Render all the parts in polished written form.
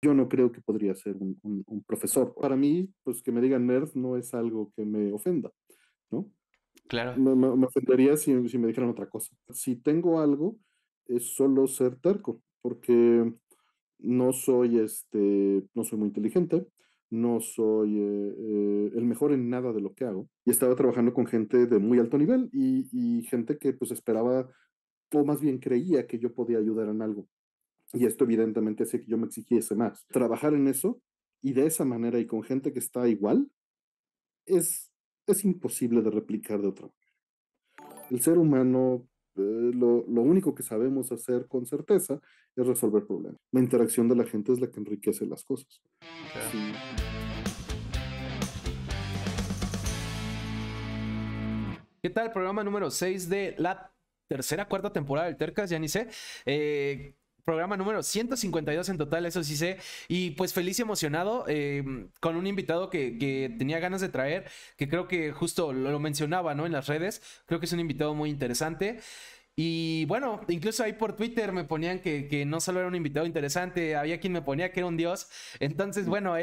yo no creo que podría ser un profesor. Para mí, pues que me digan nerd no es algo que me ofenda, ¿no? Claro. Me ofendería si me dijeran otra cosa. Si tengo algo, es solo ser terco, porque no soy muy inteligente, no soy el mejor en nada de lo que hago. Y estaba trabajando con gente de muy alto nivel y gente que pues esperaba, o más bien creía que yo podía ayudar en algo. Y esto evidentemente hace que yo me exigiese más. Trabajar en eso y de esa manera y con gente que está igual es, es imposible de replicar de otra manera. El ser humano, lo único que sabemos hacer con certeza es resolver problemas. La interacción de la gente es la que enriquece las cosas. Claro. Sí. ¿Qué tal? Programa número 6 de la tercera, cuarta temporada del Tercas, ya ni sé. Programa número 152 en total, eso sí sé. Y pues feliz y emocionado con un invitado que tenía ganas de traer, que creo que justo lo mencionaba, ¿no? En las redes. Creo que es un invitado muy interesante. Y bueno, incluso ahí por Twitter me ponían que no solo era un invitado interesante, había quien me ponía que era un dios. Entonces, bueno,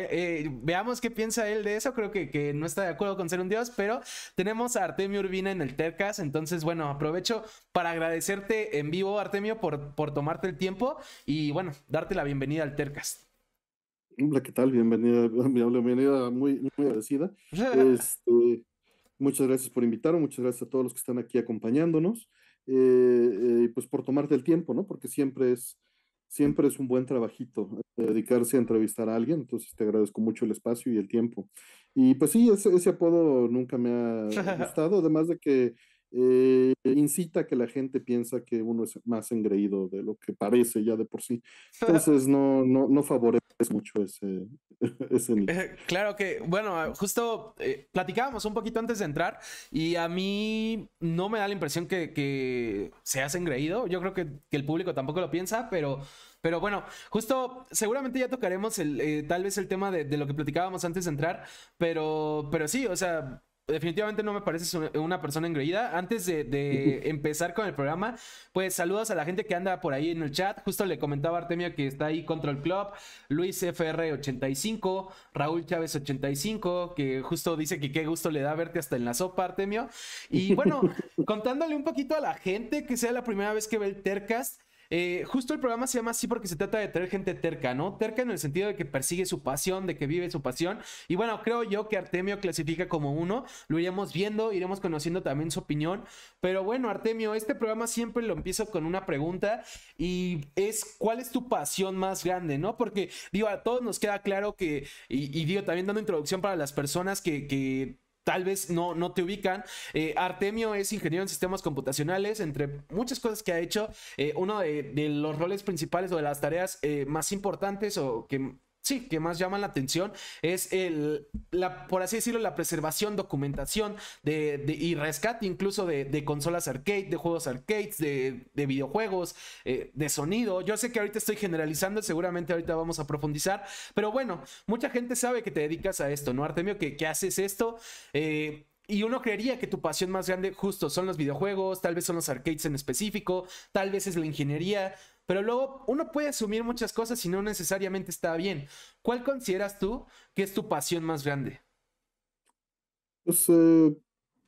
veamos qué piensa él de eso. Creo que no está de acuerdo con ser un dios, pero tenemos a Artemio Urbina en el Tercas. Entonces, bueno, aprovecho para agradecerte en vivo, Artemio, por tomarte el tiempo y bueno, darte la bienvenida al Tercas. Hola, ¿qué tal? Bienvenida, bienvenida muy, muy agradecida. Este, muchas gracias por invitarme, muchas gracias a todos los que están aquí acompañándonos, pues por tomarte el tiempo, ¿no? Porque siempre es un buen trabajito dedicarse a entrevistar a alguien, entonces te agradezco mucho el espacio y el tiempo. Y pues sí, ese apodo nunca me ha gustado, además de que incita a que la gente piensa que uno es más engreído de lo que parece ya de por sí. Entonces no favorece mucho ese nick. Claro que, bueno, justo platicábamos un poquito antes de entrar y a mí no me da la impresión que se has engreído. Yo creo que el público tampoco lo piensa, pero bueno, justo seguramente ya tocaremos tal vez el tema de lo que platicábamos antes de entrar, pero sí, o sea, definitivamente no me pareces una persona engreída. Antes de empezar con el programa, pues saludos a la gente que anda por ahí en el chat. Justo le comentaba a Artemio que está ahí Control Club, Luis FR85, Raúl Chávez 85, que justo dice que qué gusto le da verte hasta en la sopa, Artemio. Y bueno, contándole un poquito a la gente que sea la primera vez que ve el Tercast. Justo el programa se llama así porque se trata de traer gente terca, ¿no? Terca en el sentido de que persigue su pasión, de que vive su pasión. Y bueno, creo yo que Artemio clasifica como uno. Lo iremos viendo, iremos conociendo también su opinión. Pero bueno, Artemio, este programa siempre lo empiezo con una pregunta y es ¿cuál es tu pasión más grande, no? Porque digo, a todos nos queda claro que, y digo, también dando introducción para las personas que tal vez no te ubican. Artemio es ingeniero en sistemas computacionales, entre muchas cosas que ha hecho. Uno de los roles principales o de las tareas más importantes o que sí, que más llaman la atención es por así decirlo, la preservación, documentación y rescate incluso de consolas arcade, de juegos arcades, de videojuegos, de sonido. Yo sé que ahorita estoy generalizando, seguramente ahorita vamos a profundizar, pero bueno, mucha gente sabe que te dedicas a esto, ¿no, Artemio? Que haces esto. Y uno creería que tu pasión más grande justo son los videojuegos, tal vez son los arcades en específico, tal vez es la ingeniería, pero luego uno puede asumir muchas cosas y no necesariamente está bien. ¿Cuál consideras tú que es tu pasión más grande? Pues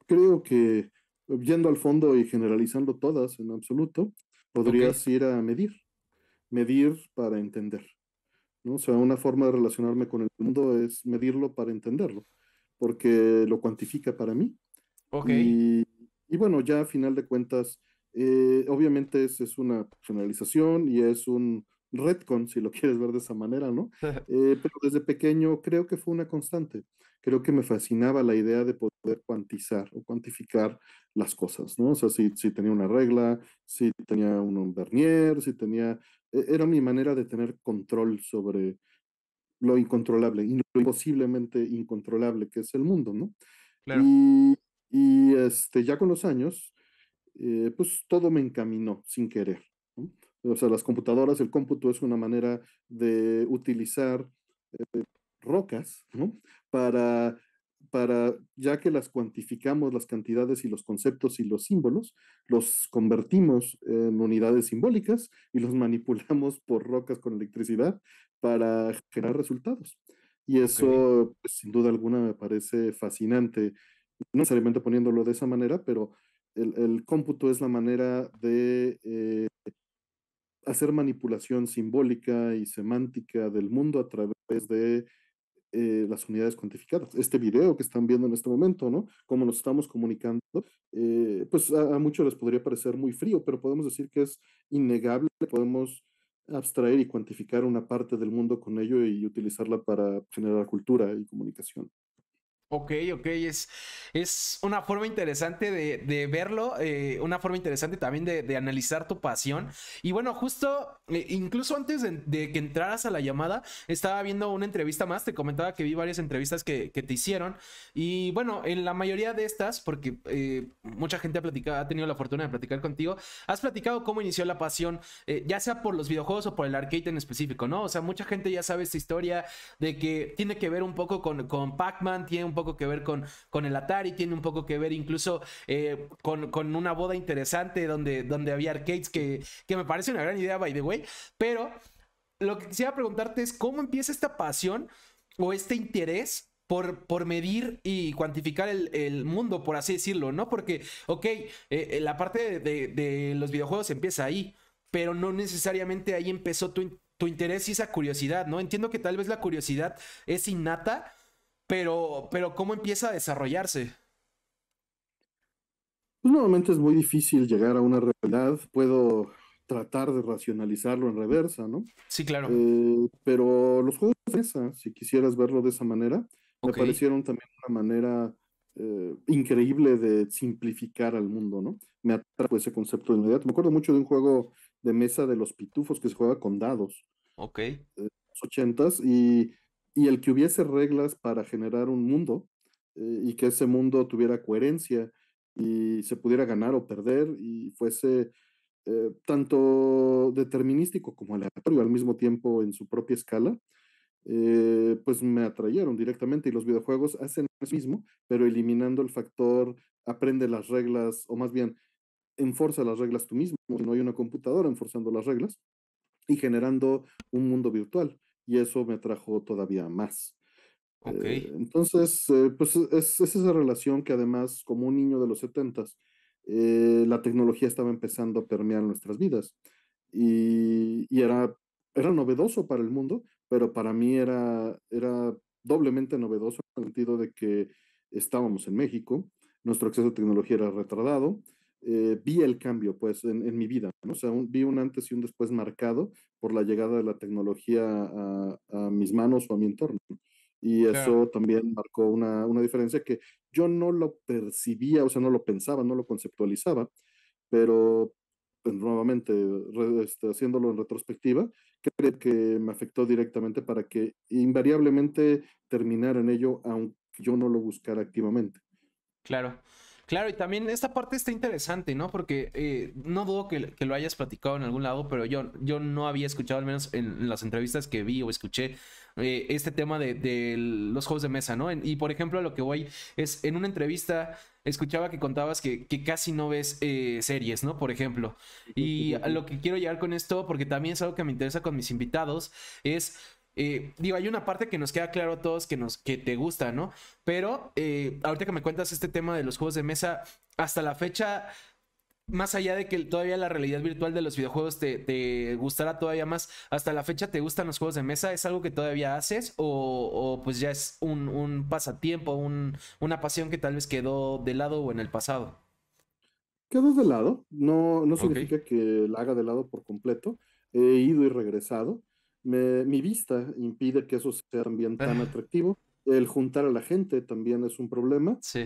creo que yendo al fondo y generalizando todas en absoluto, Ok, podrías ir a medir para entender, ¿no? O sea, una forma de relacionarme con el mundo es medirlo para entenderlo, porque lo cuantifica para mí. ok. Y, y bueno, ya a final de cuentas, obviamente es una generalización y es un retcon, si lo quieres ver de esa manera, ¿no? Pero desde pequeño creo que fue una constante. Creo que me fascinaba la idea de poder cuantizar o cuantificar las cosas, ¿no? O sea, si tenía una regla, si tenía un vernier, si tenía... Era mi manera de tener control sobre lo incontrolable y lo imposiblemente incontrolable que es el mundo, ¿no? Claro. Y, ya con los años, pues todo me encaminó sin querer, ¿no? O sea, las computadoras, el cómputo es una manera de utilizar rocas, ¿no? Para, ya que las cuantificamos, las cantidades y los conceptos y los símbolos, los convertimos en unidades simbólicas y los manipulamos por rocas con electricidad para generar resultados. Y Ok, eso, pues, sin duda alguna, me parece fascinante, no necesariamente poniéndolo de esa manera, pero el cómputo es la manera de hacer manipulación simbólica y semántica del mundo a través de las unidades cuantificadas. Este video que están viendo en este momento, ¿no? Cómo nos estamos comunicando, pues a muchos les podría parecer muy frío, pero podemos decir que es innegable, podemos abstraer y cuantificar una parte del mundo con ello y utilizarla para generar cultura y comunicación. ok, ok, es una forma interesante de verlo, una forma interesante también de analizar tu pasión. Y bueno, justo, incluso antes de que entraras a la llamada, estaba viendo una entrevista más, te comentaba que vi varias entrevistas que te hicieron. Y bueno, en la mayoría de estas, porque mucha gente ha tenido la fortuna de platicar contigo, has platicado cómo inició la pasión, ya sea por los videojuegos o por el arcade en específico, ¿no? O sea, mucha gente ya sabe esta historia de que tiene que ver un poco con Pac-Man, tiene un poco que ver con el Atari, tiene un poco que ver incluso con una boda interesante donde había arcades que me parece una gran idea, by the way. Pero lo que quisiera preguntarte es cómo empieza esta pasión o este interés por medir y cuantificar el mundo, por así decirlo, ¿no? Porque, ok, la parte de los videojuegos empieza ahí, pero no necesariamente ahí empezó tu interés y esa curiosidad, ¿no? Entiendo que tal vez la curiosidad es innata, pero ¿cómo empieza a desarrollarse? Pues, nuevamente es muy difícil llegar a una realidad, puedo tratar de racionalizarlo en reversa, ¿no? Sí, claro. Pero los juegos de mesa, si quisieras verlo de esa manera, me Ok, parecieron también una manera increíble de simplificar al mundo, ¿no? Me atrajo ese concepto de inmediato. Me acuerdo mucho de un juego de mesa de los pitufos que se juega con dados, ok, los ochentas, y el que hubiese reglas para generar un mundo y que ese mundo tuviera coherencia y se pudiera ganar o perder y fuese tanto determinístico como aleatorio al mismo tiempo en su propia escala, pues me atrayeron directamente y los videojuegos hacen eso mismo, pero eliminando el factor aprende las reglas, o más bien enforza las reglas tú mismo, no hay una computadora enforzando las reglas y generando un mundo virtual, y eso me atrajo todavía más. ok, Entonces, pues es esa relación que además, como un niño de los setentas, la tecnología estaba empezando a permear nuestras vidas y era novedoso para el mundo, pero para mí era doblemente novedoso en el sentido de que estábamos en México, nuestro acceso a tecnología era retardado, vi el cambio pues en mi vida, ¿no? O sea, vi un antes y un después marcado por la llegada de la tecnología a mis manos o a mi entorno. Y claro. eso también marcó una diferencia que yo no lo percibía, o sea, no lo pensaba, no lo conceptualizaba, pero pues, nuevamente, haciéndolo en retrospectiva, creo que me afectó directamente para que invariablemente terminara en ello, aunque yo no lo buscara activamente. Claro, claro, y también esta parte está interesante, ¿no? Porque no dudo que lo hayas platicado en algún lado, pero yo no había escuchado, al menos en las entrevistas que vi o escuché, este tema de los juegos de mesa, ¿no? Y por ejemplo, a lo que voy es, en una entrevista escuchaba que contabas que casi no ves series, ¿no? Por ejemplo. Y a lo que quiero llegar con esto, porque también es algo que me interesa con mis invitados, es... digo, hay una parte que nos queda claro a todos que te gusta, ¿no? Pero ahorita que me cuentas este tema de los juegos de mesa, hasta la fecha, más allá de que todavía la realidad virtual de los videojuegos te gustará todavía más, hasta la fecha te gustan los juegos de mesa, ¿es algo que todavía haces o pues ya es un pasatiempo, una pasión que tal vez quedó de lado o en el pasado? Quedó de lado, no Ok. significa que la haga de lado por completo. He ido y regresado. Mi vista impide que eso sea también tan atractivo. El juntar a la gente también es un problema. Sí,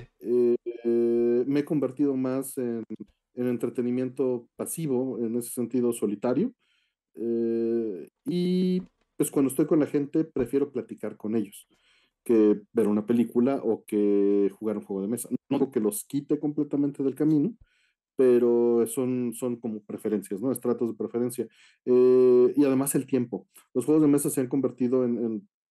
Me he convertido más en entretenimiento pasivo, en ese sentido solitario. Y pues cuando estoy con la gente, prefiero platicar con ellos que ver una película o que jugar un juego de mesa. No digo que los quite completamente del camino, pero son como preferencias, ¿no? Estratos de preferencia. Y además el tiempo. Los juegos de mesa se han convertido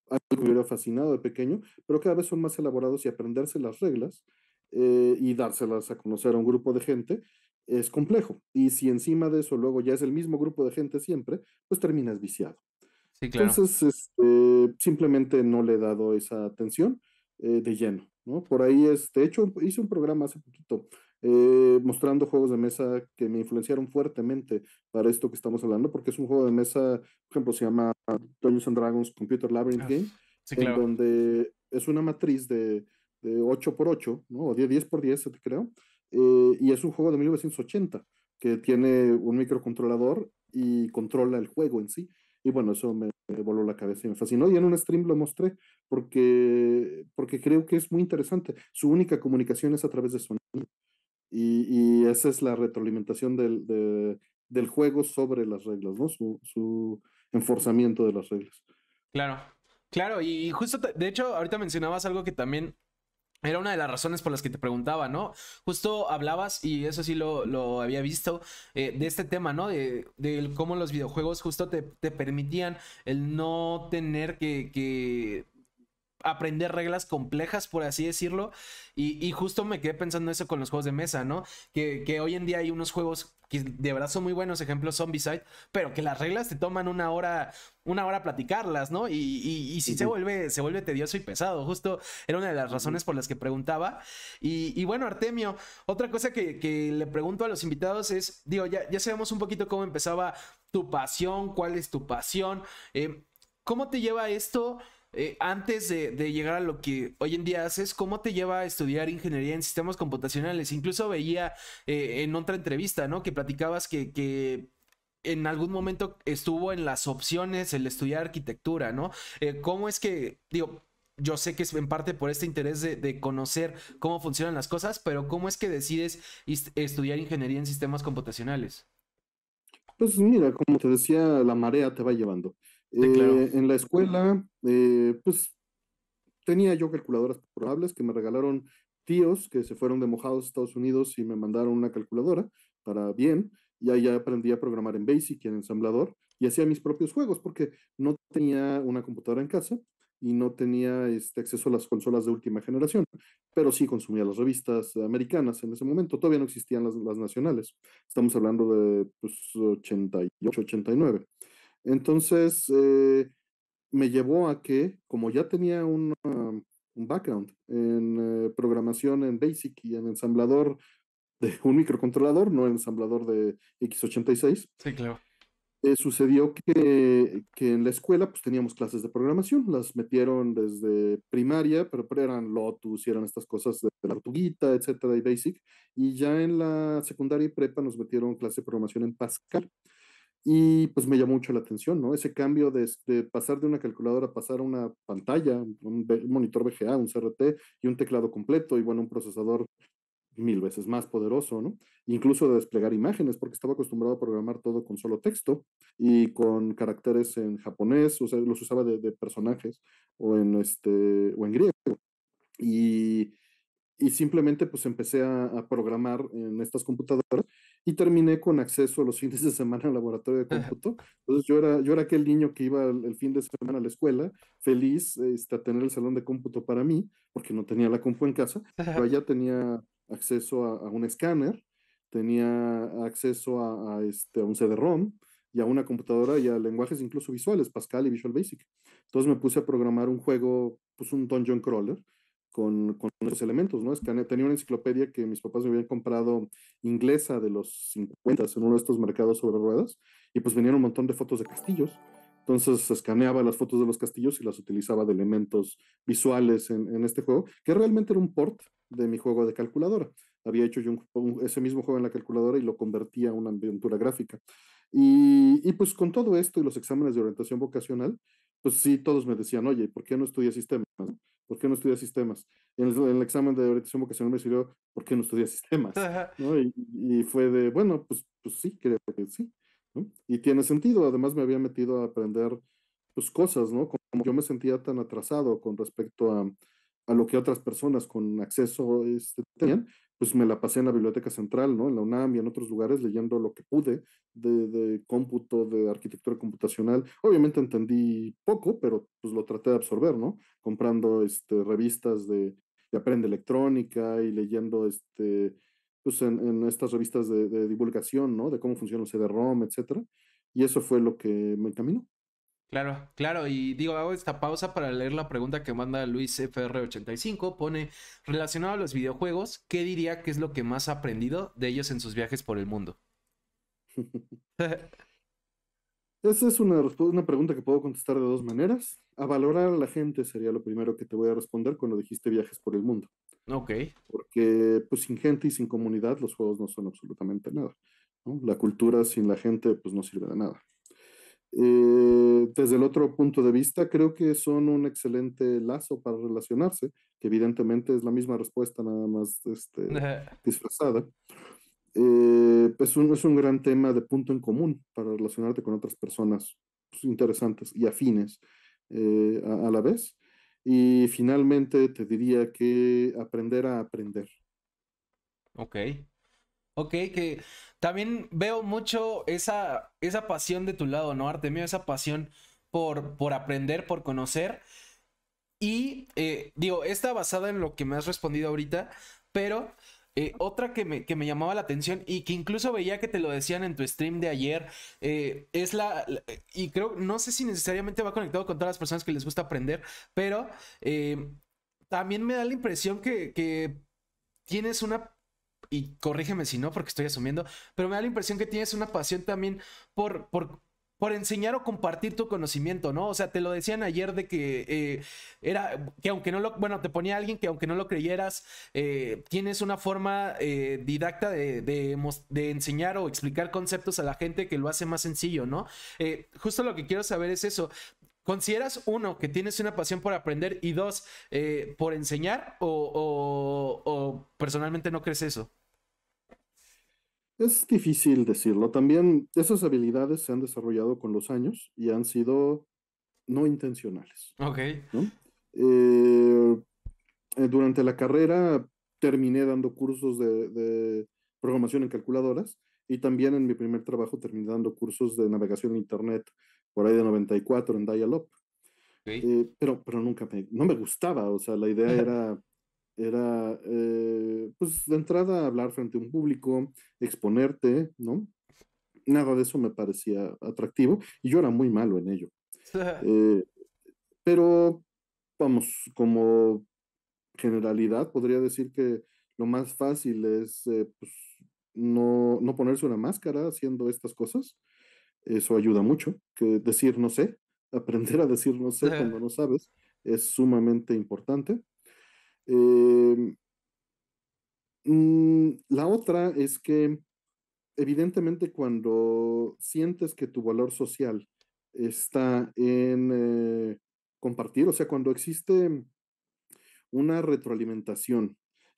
algo que me hubiera fascinado de pequeño, pero cada vez son más elaborados y aprenderse las reglas y dárselas a conocer a un grupo de gente es complejo. Y si encima de eso luego ya es el mismo grupo de gente siempre, pues terminas viciado. Sí, claro. Entonces, simplemente no le he dado esa atención de lleno, ¿no? Por ahí, de hecho, hice un programa hace poquito mostrando juegos de mesa que me influenciaron fuertemente para esto que estamos hablando, porque es un juego de mesa, por ejemplo, se llama Dungeons and Dragons Computer Labyrinth Ah, Game, sí, en claro. donde es una matriz de 8 por 8, ¿no? O 10 por 10, creo, y es un juego de 1980 que tiene un microcontrolador y controla el juego en sí. Y bueno, eso me voló la cabeza y me fascinó. Y en un stream lo mostré porque creo que es muy interesante. Su única comunicación es a través de sonido. Y esa es la retroalimentación del juego sobre las reglas, ¿no? Su enforzamiento de las reglas. Claro. Claro, y justo, de hecho, ahorita mencionabas algo que también era una de las razones por las que te preguntaba, ¿no? Justo hablabas, y eso sí lo había visto, de este tema, ¿no? De cómo los videojuegos justo te permitían el no tener que aprender reglas complejas, por así decirlo. Y justo me quedé pensando eso con los juegos de mesa, ¿no? Que hoy en día hay unos juegos que de verdad son muy buenos, ejemplo Zombicide, pero que las reglas te toman una hora platicarlas, ¿no? Y sí Ujú, se vuelve tedioso y pesado. Justo era una de las ujú. razones por las que preguntaba. Y bueno, Artemio, otra cosa que le pregunto a los invitados es, digo, ya sabemos un poquito cómo empezaba tu pasión, cuál es tu pasión, ¿cómo te lleva esto? Antes de llegar a lo que hoy en día haces, ¿cómo te lleva a estudiar ingeniería en sistemas computacionales? Incluso veía en otra entrevista, ¿no? Que platicabas que en algún momento estuvo en las opciones el estudiar arquitectura, ¿no? ¿Cómo es que, digo, yo sé que es en parte por este interés de conocer cómo funcionan las cosas, pero ¿cómo es que decides estudiar ingeniería en sistemas computacionales? Pues mira, como te decía, la marea te va llevando. Sí, claro. En la escuela, pues tenía yo calculadoras probables que me regalaron tíos que se fueron de mojados a Estados Unidos y me mandaron una calculadora para bien. Y ahí ya aprendí a programar en BASIC y en ensamblador y hacía mis propios juegos porque no tenía una computadora en casa y no tenía acceso a las consolas de última generación, pero sí consumía las revistas americanas en ese momento. Todavía no existían las nacionales. Estamos hablando de pues, 88, 89. Entonces, me llevó a que, como ya tenía un background en programación en BASIC y en ensamblador de un microcontrolador, no en ensamblador de x86, Sí, claro. sucedió que en la escuela pues teníamos clases de programación, las metieron desde primaria, pero eran Lotus y eran estas cosas de la tortuguita, etcétera, y BASIC, y ya en la secundaria y prepa nos metieron clase de programación en Pascal. Y pues me llamó mucho la atención, ¿no? Ese cambio de pasar de una calculadora a pasar a una pantalla, un monitor VGA, un CRT y un teclado completo y bueno, un procesador mil veces más poderoso, ¿no? Incluso de desplegar imágenes, porque estaba acostumbrado a programar todo con solo texto y con caracteres en japonés, o sea, los usaba de personajes o en griego. Y, y simplemente pues empecé a programar en estas computadoras y terminé con acceso a los fines de semana al laboratorio de cómputo. Entonces yo era aquel niño que iba el fin de semana a la escuela, feliz a tener el salón de cómputo para mí, porque no tenía la compu en casa, pero allá tenía acceso a un escáner, tenía acceso a un CD-ROM y a una computadora y a lenguajes incluso visuales, Pascal y Visual Basic. Entonces me puse a programar un juego, pues un dungeon crawler, con esos elementos, ¿no? Tenía una enciclopedia que mis papás me habían comprado inglesa de los 50 en uno de estos mercados sobre ruedas, y pues venían un montón de fotos de castillos. Entonces escaneaba las fotos de los castillos y las utilizaba de elementos visuales en este juego, que realmente era un port de mi juego de calculadora. Había hecho yo ese mismo juego en la calculadora y lo convertía a una aventura gráfica. Y pues con todo esto y los exámenes de orientación vocacional, pues sí, todos me decían, oye, ¿por qué no estudias sistemas? ¿Por qué no estudias sistemas? En el examen de orientación vocacional me sirvió, ¿por qué no estudias sistemas? ¿No? Y fue de, bueno, pues sí, creo que sí, ¿no? Y tiene sentido, además me había metido a aprender pues cosas, ¿no? Como yo me sentía tan atrasado con respecto a lo que otras personas con acceso tenían, pues me la pasé en la Biblioteca Central, ¿no? En la UNAM y en otros lugares leyendo lo que pude de cómputo, de arquitectura computacional. Obviamente entendí poco, pero pues lo traté de absorber, ¿no? Comprando revistas de Aprende Electrónica y leyendo pues en estas revistas de divulgación, ¿no? De cómo funciona el CD-ROM, etcétera. Y eso fue lo que me encaminó. Claro, claro, y digo, hago esta pausa para leer la pregunta que manda Luis FR85. Pone, relacionado a los videojuegos, ¿qué diría que es lo que más ha aprendido de ellos en sus viajes por el mundo? Esa es una pregunta que puedo contestar de dos maneras. A valorar a la gente sería lo primero que te voy a responder cuando dijiste viajes por el mundo. Ok, Porque pues sin gente y sin comunidad los juegos no son absolutamente nada, ¿no? La cultura sin la gente pues no sirve de nada. Desde el otro punto de vista, creo que son un excelente lazo para relacionarse, que evidentemente es la misma respuesta, nada más disfrazada. Es un gran tema de punto en común para relacionarte con otras personas pues, interesantes y afines a la vez. Y finalmente te diría que aprender a aprender. ok. Ok, que también veo mucho esa pasión de tu lado, ¿no, Artemio? Esa pasión por aprender, por conocer. Y digo, está basada en lo que me has respondido ahorita, pero otra que me llamaba la atención y que incluso veía que te lo decían en tu stream de ayer, es y creo, no sé si necesariamente va conectado con todas las personas que les gusta aprender, pero también me da la impresión que tienes una, y corrígeme si no, porque estoy asumiendo, pero me da la impresión que tienes una pasión también por, por, por enseñar o compartir tu conocimiento, ¿no? O sea, te lo decían ayer de que era, que aunque no lo, bueno, te ponía alguien que aunque no lo creyeras, tienes una forma didacta de enseñar o explicar conceptos a la gente que lo hace más sencillo, ¿no? Justo lo que quiero saber es eso. ¿Consideras, uno, que tienes una pasión por aprender y dos, por enseñar o personalmente no crees eso? Es difícil decirlo. También esas habilidades se han desarrollado con los años y han sido no intencionales, Ok, ¿no? Eh, Durante la carrera terminé dando cursos de programación en calculadoras y también en mi primer trabajo terminé dando cursos de navegación en Internet por ahí de 94 en Dial-Up. ok. Pero nunca no me gustaba, o sea, la idea era pues de entrada hablar frente a un público, exponerte, ¿no? Nada de eso me parecía atractivo y yo era muy malo en ello. Eh, pero, vamos, como generalidad, podría decir que lo más fácil es pues, no ponerse una máscara haciendo estas cosas. Eso ayuda mucho. Que decir no sé, aprender a decir no sé cuando no sabes, es sumamente importante. Eh, la otra es que evidentemente cuando sientes que tu valor social está en compartir, o sea, cuando existe una retroalimentación.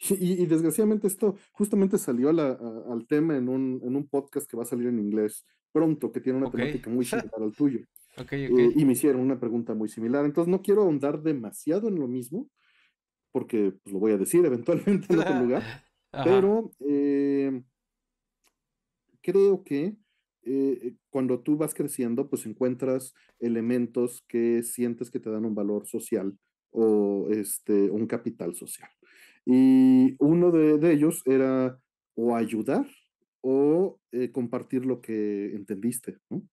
Y desgraciadamente esto justamente salió al tema en un podcast que va a salir en inglés pronto, que tiene una Ok, temática muy similar al tuyo. ok, ok. Y me hicieron una pregunta muy similar. Entonces no quiero ahondar demasiado en lo mismo, porque pues, lo voy a decir eventualmente en otro lugar, Ajá, pero creo que cuando tú vas creciendo, pues encuentras elementos que sientes que te dan un valor social o un capital social. Y uno de ellos era o ayudar o compartir lo que entendiste, ¿no?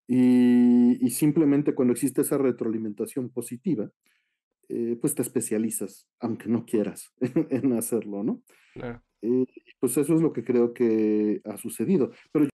Y simplemente cuando existe esa retroalimentación positiva, pues te especializas, aunque no quieras, en hacerlo, ¿no? claro. Eh, pues eso es lo que creo que ha sucedido. Pero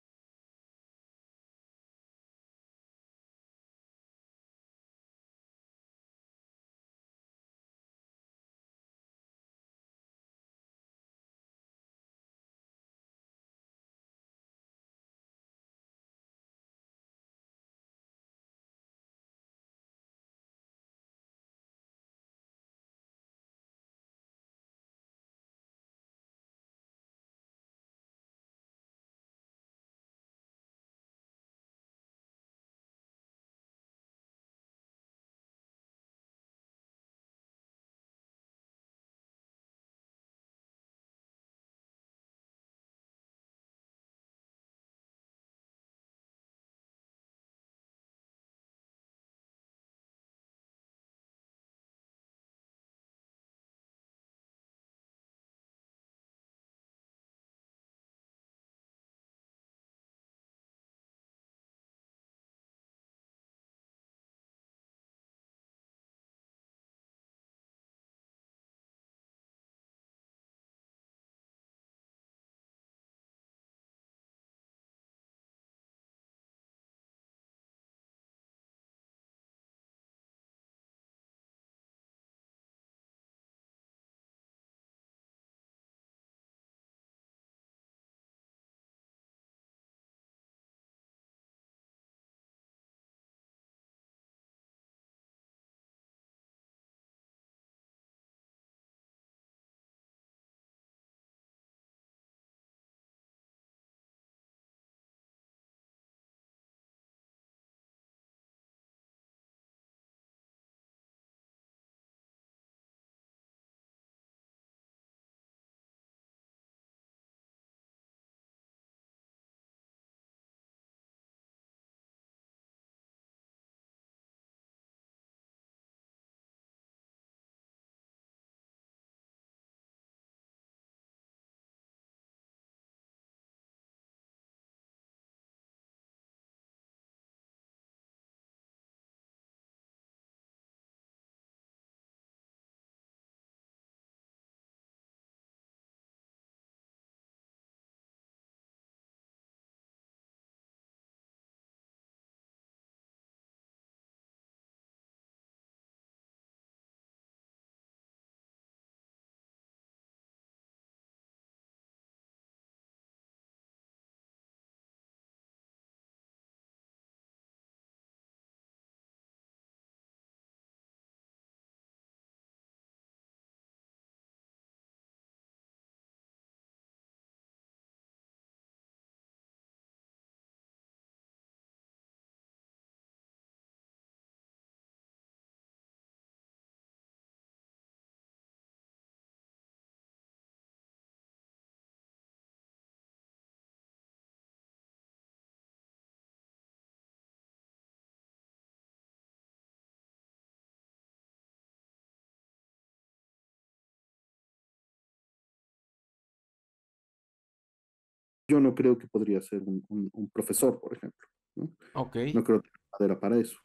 yo no creo que podría ser un profesor, por ejemplo, ¿no? Ok. No creo que madera para eso.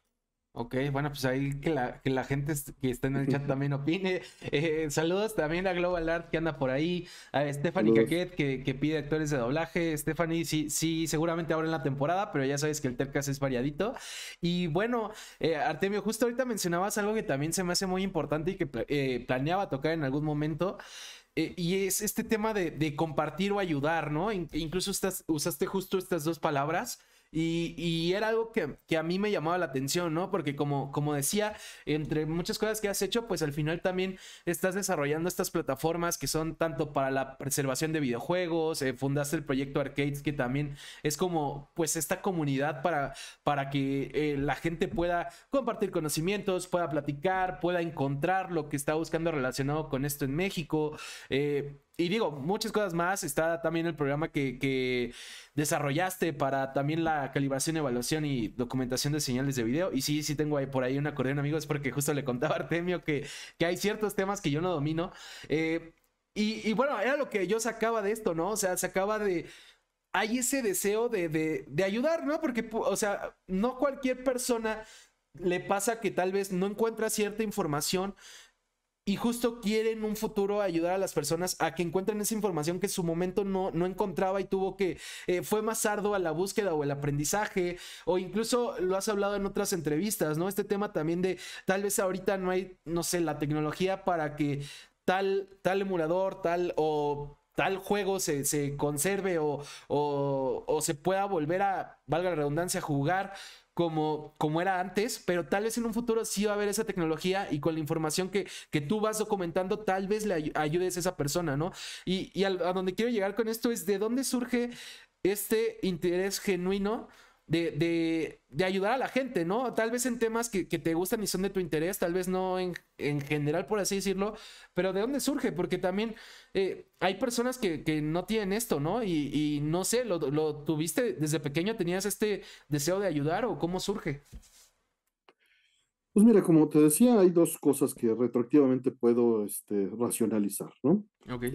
Ok, bueno, pues ahí que la gente que está en el chat también opine. Saludos también a Global Art que anda por ahí, a Stephanie Saludos. Caquet que pide actores de doblaje. Stephanie, sí, sí, seguramente ahora en la temporada, pero ya sabes que el Tercas es variadito. Y bueno, Artemio, justo ahorita mencionabas algo que también se me hace muy importante y que planeaba tocar en algún momento. Y es este tema de compartir o ayudar, ¿no? Incluso usaste justo estas dos palabras. Y era algo que a mí me llamaba la atención, ¿no? Porque como decía, entre muchas cosas que has hecho, pues al final también estás desarrollando estas plataformas que son tanto para la preservación de videojuegos, fundaste el proyecto Arcades, que también es como, pues, esta comunidad para que la gente pueda compartir conocimientos, pueda platicar, pueda encontrar lo que está buscando relacionado con esto en México. Y digo, muchas cosas más. Está también el programa que desarrollaste para también la calibración, evaluación y documentación de señales de video. Y sí, sí tengo ahí por ahí un acordeón, amigos, porque justo le contaba a Artemio que hay ciertos temas que yo no domino. Y bueno, era lo que yo sacaba de esto, ¿no? O sea, sacaba de... Hay ese deseo de ayudar, ¿no? Porque, o sea, no cualquier persona le pasa que tal vez no encuentra cierta información y justo quiere en un futuro ayudar a las personas a que encuentren esa información que en su momento no encontraba y tuvo que, fue más ardua la búsqueda o el aprendizaje, o incluso lo has hablado en otras entrevistas, ¿no? Este tema también de tal vez ahorita no hay, no sé, la tecnología para que tal emulador, tal o tal juego se conserve o se pueda volver a, valga la redundancia, jugar como era antes, pero tal vez en un futuro sí va a haber esa tecnología y con la información que tú vas documentando, tal vez le ayudes a esa persona, ¿no? A donde quiero llegar con esto es de dónde surge este interés genuino de ayudar a la gente, ¿no? Tal vez en temas que te gustan y son de tu interés, tal vez no en general, por así decirlo, pero ¿de dónde surge? Porque también hay personas que no tienen esto, ¿no? Y no sé, ¿lo tuviste desde pequeño? ¿Tenías este deseo de ayudar o cómo surge? Pues mira, como te decía, hay dos cosas que retroactivamente puedo racionalizar, ¿no? Ok.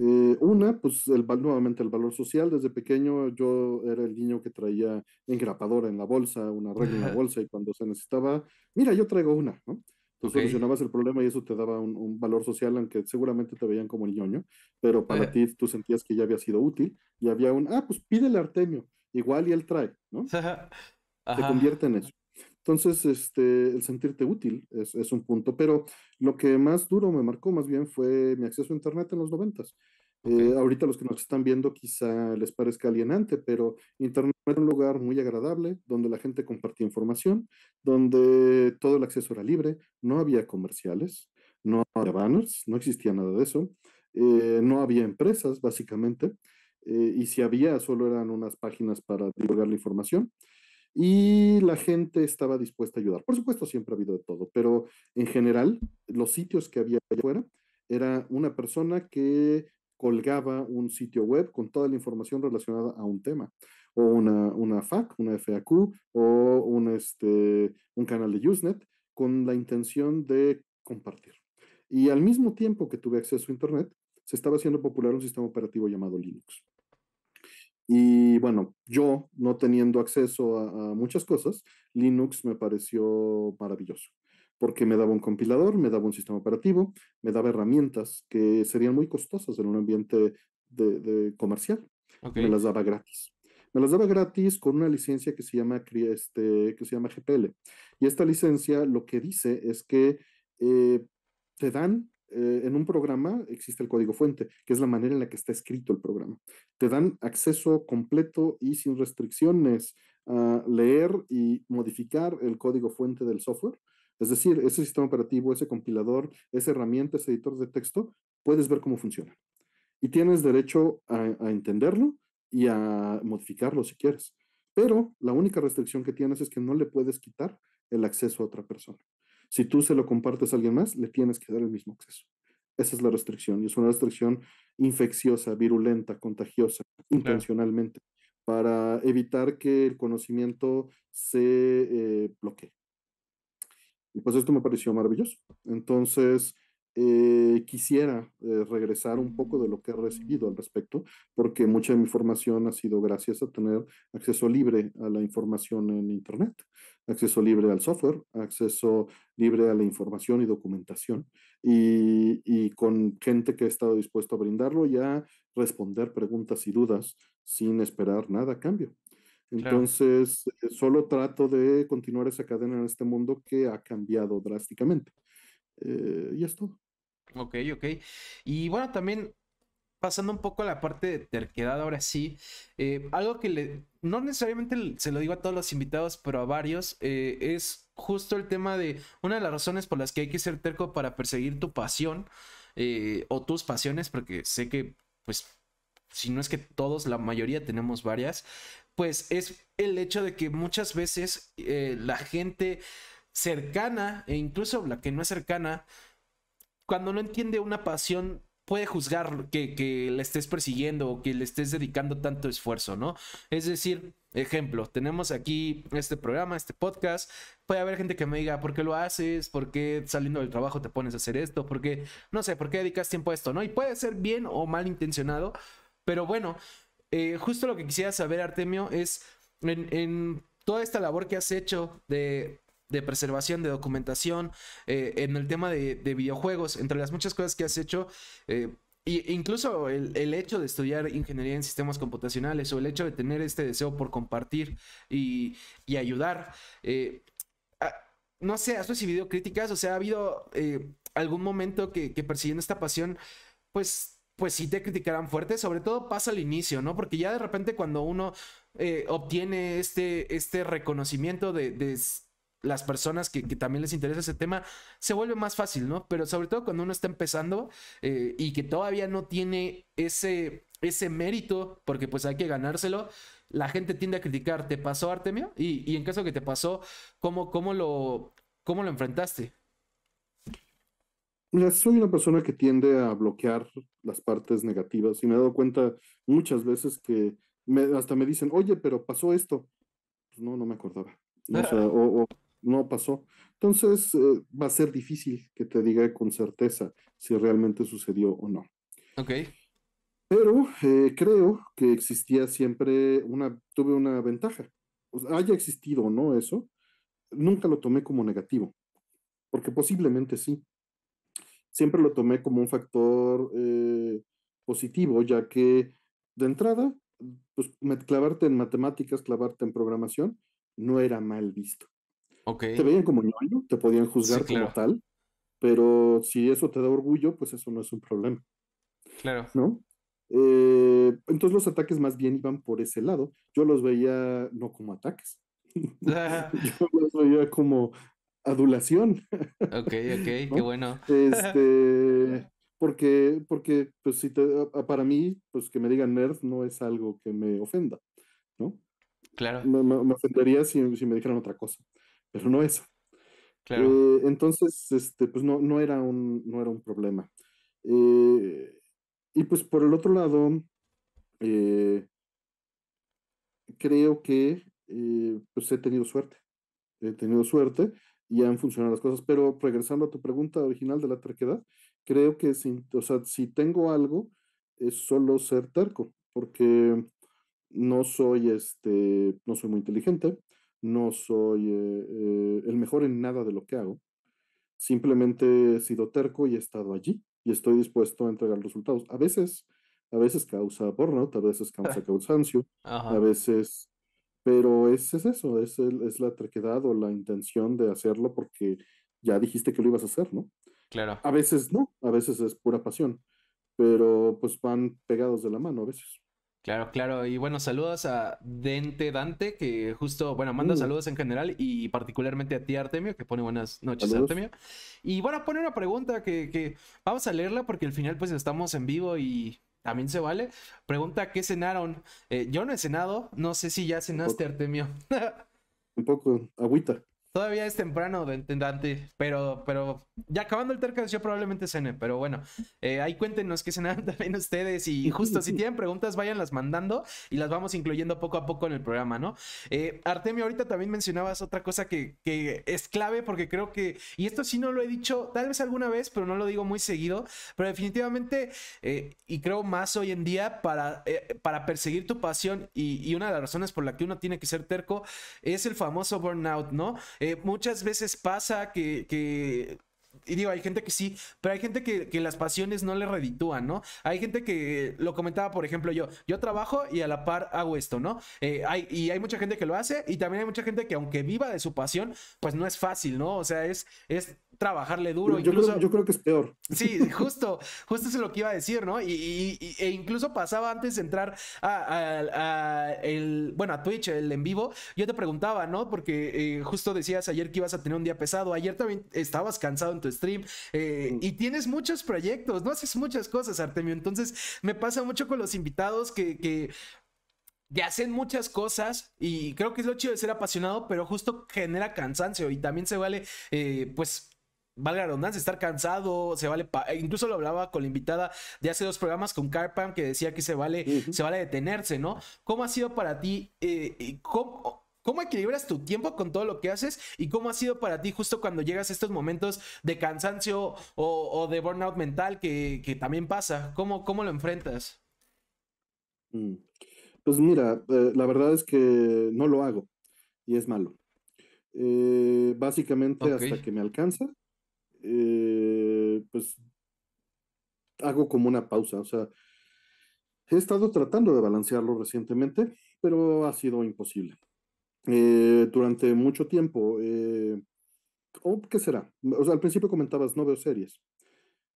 Una, pues nuevamente el valor social. Desde pequeño yo era el niño que traía engrapadora en la bolsa, una regla en la bolsa, y cuando se necesitaba, mira, yo traigo una, ¿no? Tú Ok. solucionabas el problema y eso te daba un valor social, aunque seguramente te veían como el ñoño, pero para ti tú sentías que ya había sido útil y había pues pídele a Artemio, igual y él trae, ¿no? Se Ajá. convierte en eso. Entonces, el sentirte útil es un punto, pero lo que más duro me marcó más bien fue mi acceso a Internet en los noventas. Ok. Ahorita los que nos están viendo quizá les parezca alienante, pero Internet era un lugar muy agradable, donde la gente compartía información, donde todo el acceso era libre, no había comerciales, no había banners, no existía nada de eso, no había empresas, básicamente, y si había, solo eran unas páginas para divulgar la información y la gente estaba dispuesta a ayudar. Por supuesto, siempre ha habido de todo, pero en general, los sitios que había allá afuera era una persona que colgaba un sitio web con toda la información relacionada a un tema, o una FAQ, una FAQ, o un canal de Usenet, con la intención de compartir. Y al mismo tiempo que tuve acceso a Internet, se estaba haciendo popular un sistema operativo llamado Linux. Y bueno, yo no teniendo acceso a muchas cosas, Linux me pareció maravilloso, porque me daba un compilador, me daba un sistema operativo, me daba herramientas que serían muy costosas en un ambiente de comercial. Ok. Me las daba gratis. Me las daba gratis con una licencia que se llama GPL. Y esta licencia lo que dice es que te dan, en un programa existe el código fuente, que es la manera en la que está escrito el programa. Te dan acceso completo y sin restricciones a leer y modificar el código fuente del software. Es decir, ese sistema operativo, ese compilador, esa herramienta, ese editor de texto, puedes ver cómo funciona. Y tienes derecho a entenderlo y a modificarlo si quieres. Pero la única restricción que tienes es que no le puedes quitar el acceso a otra persona. Si tú se lo compartes a alguien más, le tienes que dar el mismo acceso. Esa es la restricción y es una restricción infecciosa, virulenta, contagiosa, Claro. intencionalmente, para evitar que el conocimiento se bloquee. Y pues esto me pareció maravilloso. Entonces, quisiera regresar un poco de lo que he recibido al respecto, porque mucha de mi formación ha sido gracias a tener acceso libre a la información en Internet, acceso libre al software, acceso libre a la información y documentación, y con gente que ha estado dispuesto a brindarlo y a responder preguntas y dudas sin esperar nada a cambio. Claro. Entonces, solo trato de continuar esa cadena en este mundo que ha cambiado drásticamente. Y es todo. Ok, ok. Y bueno, también pasando un poco a la parte de terquedad, ahora sí, algo que no necesariamente se lo digo a todos los invitados, pero a varios, es justo el tema de una de las razones por las que hay que ser terco para perseguir tu pasión o tus pasiones, porque sé que, pues, si no es que todos, la mayoría tenemos varias, pues es el hecho de que muchas veces la gente cercana e incluso la que no es cercana, cuando no entiende una pasión, puede juzgar que le estés persiguiendo o que le estés dedicando tanto esfuerzo, ¿no? Es decir, ejemplo, tenemos aquí este programa, este podcast, puede haber gente que me diga, ¿por qué lo haces? ¿Por qué saliendo del trabajo te pones a hacer esto? ¿Por qué, no sé, por qué dedicas tiempo a esto, ¿no? Y puede ser bien o mal intencionado, pero bueno, justo lo que quisiera saber, Artemio, es en toda esta labor que has hecho de preservación, de documentación, en el tema de videojuegos, entre las muchas cosas que has hecho, incluso el hecho de estudiar ingeniería en sistemas computacionales o el hecho de tener este deseo por compartir y ayudar. A- no sé, ¿has recibido críticas? O sea, ¿ha habido algún momento que persiguiendo esta pasión, pues sí te criticarán fuerte? Sobre todo pasa al inicio, ¿no? Porque ya de repente cuando uno obtiene este reconocimiento de las personas que también les interesa ese tema, se vuelve más fácil, ¿no? Pero sobre todo cuando uno está empezando y que todavía no tiene ese mérito, porque pues hay que ganárselo, la gente tiende a criticar. ¿Te pasó, Artemio? Y en caso que te pasó, ¿cómo lo enfrentaste? Mira, soy una persona que tiende a bloquear las partes negativas y me he dado cuenta muchas veces que hasta me dicen, oye, pero pasó esto. Pues no, no me acordaba. No, o sea, o no pasó. Entonces, va a ser difícil que te diga con certeza si realmente sucedió o no. Ok, Pero creo que existía siempre tuve una ventaja. O sea, haya existido o no eso, nunca lo tomé como negativo, porque posiblemente sí. Siempre lo tomé como un factor positivo, ya que de entrada, pues clavarte en matemáticas, clavarte en programación, no era mal visto. ok, Te veían como ñoño, te podían sí, juzgar como claro, tal, pero si eso te da orgullo, pues eso no es un problema, claro. ¿no? Entonces los ataques más bien iban por ese lado. Yo los veía no como ataques, yo los veía como adulación, Ok, ok, qué ¿no? bueno. Porque pues para mí, pues que me digan nerd no es algo que me ofenda, ¿no? Claro, Me ofendería si me dijeran otra cosa, pero no eso. claro. Entonces, pues no era un problema. Eh, y pues por el otro lado, eh, creo que pues he tenido suerte. He tenido suerte y han funcionado las cosas. Pero regresando a tu pregunta original de la terquedad, creo que o sea, si tengo algo, es solo ser terco, porque no soy muy inteligente, no soy el mejor en nada de lo que hago. Simplemente he sido terco y he estado allí y estoy dispuesto a entregar resultados. A veces causa burnout, a veces causa cansancio, a Ajá, veces, pero es eso, es la terquedad o la intención de hacerlo porque ya dijiste que lo ibas a hacer, ¿no? claro. A veces no, a veces es pura pasión, pero pues van pegados de la mano a veces. Claro, claro. Y bueno, saludos a Dente Dante, que justo, bueno, manda Mm, saludos en general y particularmente a ti, Artemio, que pone buenas noches, saludos. Artemio. Y bueno, pone una pregunta que vamos a leerla porque al final pues estamos en vivo y también se vale. Pregunta, ¿qué cenaron? Yo no he cenado, no sé si ya cenaste, Tampoco, Artemio. tampoco, agüita. todavía es temprano, Dante, pero ya acabando el Tercas yo probablemente cene, pero bueno, ahí cuéntenos qué cenaron también ustedes y justo si tienen preguntas váyanlas mandando y las vamos incluyendo poco a poco en el programa, ¿no? Artemio, ahorita también mencionabas otra cosa que es clave porque creo que, y esto sí no lo he dicho tal vez alguna vez, pero no lo digo muy seguido, pero definitivamente, y creo más hoy en día, para perseguir tu pasión y una de las razones por la que uno tiene que ser terco es el famoso burnout, ¿no? Muchas veces pasa y digo, hay gente que sí, pero hay gente que las pasiones no le reditúan, ¿no? Hay gente que lo comentaba, por ejemplo, yo trabajo y a la par hago esto, ¿no? Y hay mucha gente que lo hace y también hay mucha gente que aunque viva de su pasión, pues no es fácil, ¿no? O sea, es trabajarle duro, Yo incluso... creo que es peor. Sí, justo eso es lo que iba a decir, ¿no? E incluso pasaba antes de entrar bueno, a Twitch, el en vivo, yo te preguntaba, ¿no? Porque justo decías ayer que ibas a tener un día pesado, ayer también estabas cansado en tu stream y tienes muchos proyectos, no haces muchas cosas, Artemio, entonces me pasa mucho con los invitados que hacen muchas cosas y creo que es lo chido de ser apasionado, pero justo genera cansancio y también se vale, pues valga la redundancia, estar cansado, se vale, incluso lo hablaba con la invitada de hace 2 programas con Carpam que decía que se vale detenerse, ¿no? ¿Cómo ha sido para ti? ¿Cómo equilibras tu tiempo con todo lo que haces? ¿Y cómo ha sido para ti justo cuando llegas a estos momentos de cansancio o de burnout mental que también pasa? ¿Cómo lo enfrentas? Mm. Pues mira, la verdad es que no lo hago y es malo. Básicamente Ok. hasta que me alcanza, pues hago como una pausa. O sea, he estado tratando de balancearlo recientemente, pero ha sido imposible. Durante mucho tiempo, ¿o qué será? O sea, al principio comentabas, no veo series.